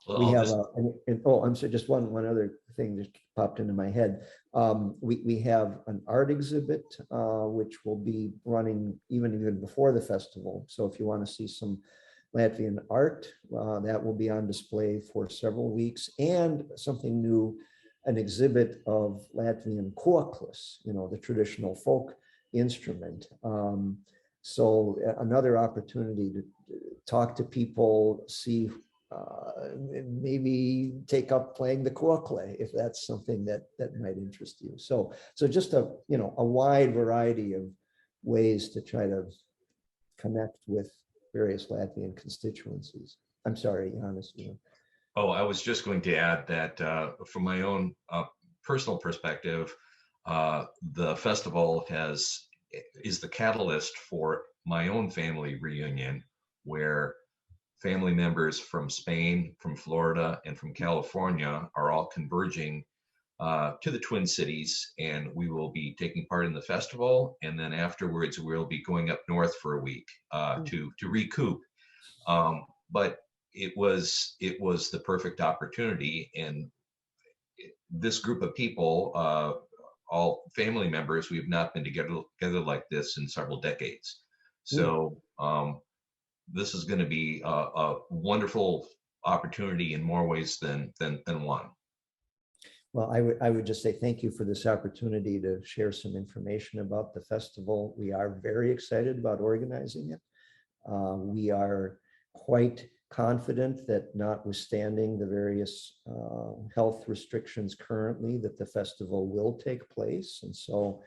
Speaker 3: Well,
Speaker 1: We have I'm sorry, just one other thing that popped into my head. We have an art exhibit, which will be running even before the festival. So if you want to see some Latvian art, that will be on display for several weeks, and something new, an exhibit of Latvian koklis, the traditional folk instrument. So another opportunity to talk to people, see, maybe take up playing the kokle if that's something that might interest you. So just a wide variety of ways to try to connect with various Latvian constituencies. I'm sorry, Johannes.
Speaker 3: Oh, I was just going to add that from my own personal perspective, the festival is the catalyst for my own family reunion where family members from Spain, from Florida, and from California are all converging to the Twin Cities, and we will be taking part in the festival. And then afterwards, we'll be going up north for a week to recoup. But it was the perfect opportunity, and this group of people, all family members, we've not been together like this in several decades. So this is going to be a wonderful opportunity in more ways than one.
Speaker 1: Well, I would just say thank you for this opportunity to share some information about the festival. We are very excited about organizing it. We are quite confident that, notwithstanding the various health restrictions currently, that the festival will take place. And so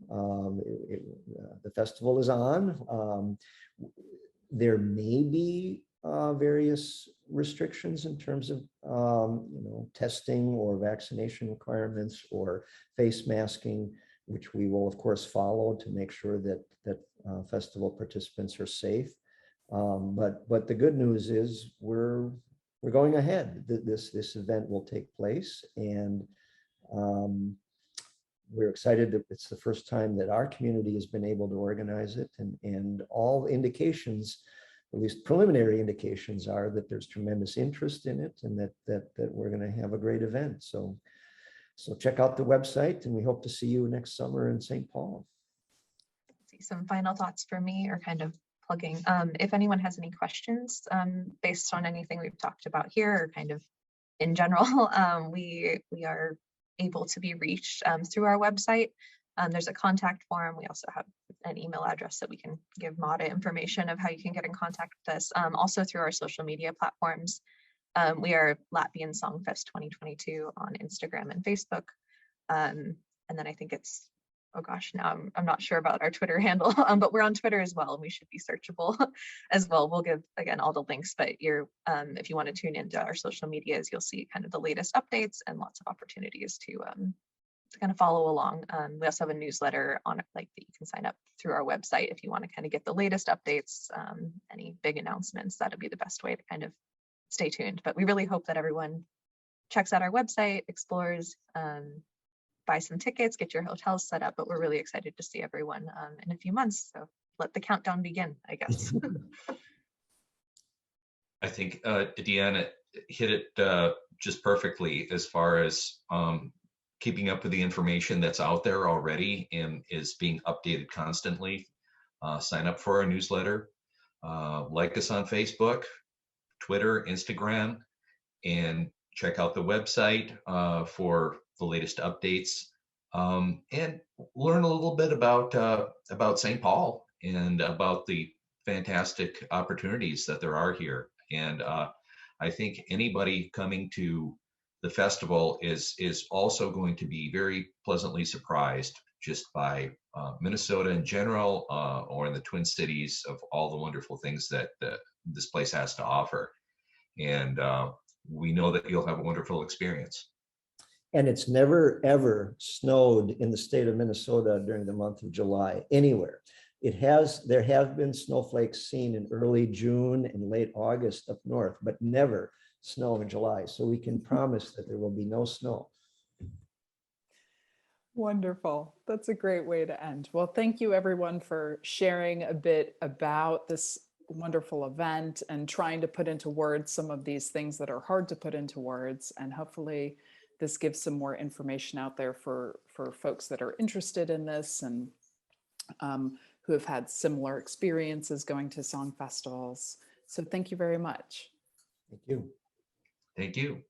Speaker 1: the festival is on. There may be various restrictions in terms of testing or vaccination requirements or face masking, which we will of course follow to make sure that festival participants are safe. But the good news is we're going ahead. This event will take place, and we're excited that it's the first time that our community has been able to organize it, and all indications, at least preliminary indications, are that there's tremendous interest in it, and that we're going to have a great event. So check out the website, and we hope to see you next summer in St. Paul.
Speaker 4: Some final thoughts for me, or kind of plugging. If anyone has any questions based on anything we've talked about here, or kind of in general, we are able to be reached through our website. There's a contact form. We also have an email address that we can give Mata information of how you can get in contact with us. Also through our social media platforms. We are Latvian Songfest 2022 on Instagram and Facebook. And then I think it's, oh gosh, now I'm not sure about our Twitter handle, but we're on Twitter as well. We should be searchable as well. We'll give, again, all the links, but if you want to tune into our social medias, you'll see kind of the latest updates and lots of opportunities to kind of follow along. We also have a newsletter on it, like, that you can sign up through our website if you want to kind of get the latest updates, any big announcements. That'd be the best way to kind of stay tuned. But we really hope that everyone checks out our website, explores, buy some tickets, get your hotels set up. But we're really excited to see everyone in a few months. So let the countdown begin, I guess.
Speaker 3: I think Deanna hit it just perfectly as far as keeping up with the information that's out there already and is being updated constantly. Sign up for our newsletter, like us on Facebook, Twitter, Instagram, and check out the website for the latest updates, and learn a little bit about St. Paul and about the fantastic opportunities that there are here. And I think anybody coming to the festival is also going to be very pleasantly surprised just by Minnesota in general, or in the Twin Cities, of all the wonderful things that this place has to offer. And we know that you'll have a wonderful experience.
Speaker 1: And it's never, ever snowed in the state of Minnesota during the month of July anywhere. There have been snowflakes seen in early June and late August up north, but never snow in July. So we can promise that there will be no snow.
Speaker 2: Wonderful. That's a great way to end. Well, thank you everyone for sharing a bit about this wonderful event and trying to put into words some of these things that are hard to put into words. And hopefully this gives some more information out there for folks that are interested in this and who have had similar experiences going to song festivals. So thank you very much.
Speaker 1: Thank you.
Speaker 3: Thank you.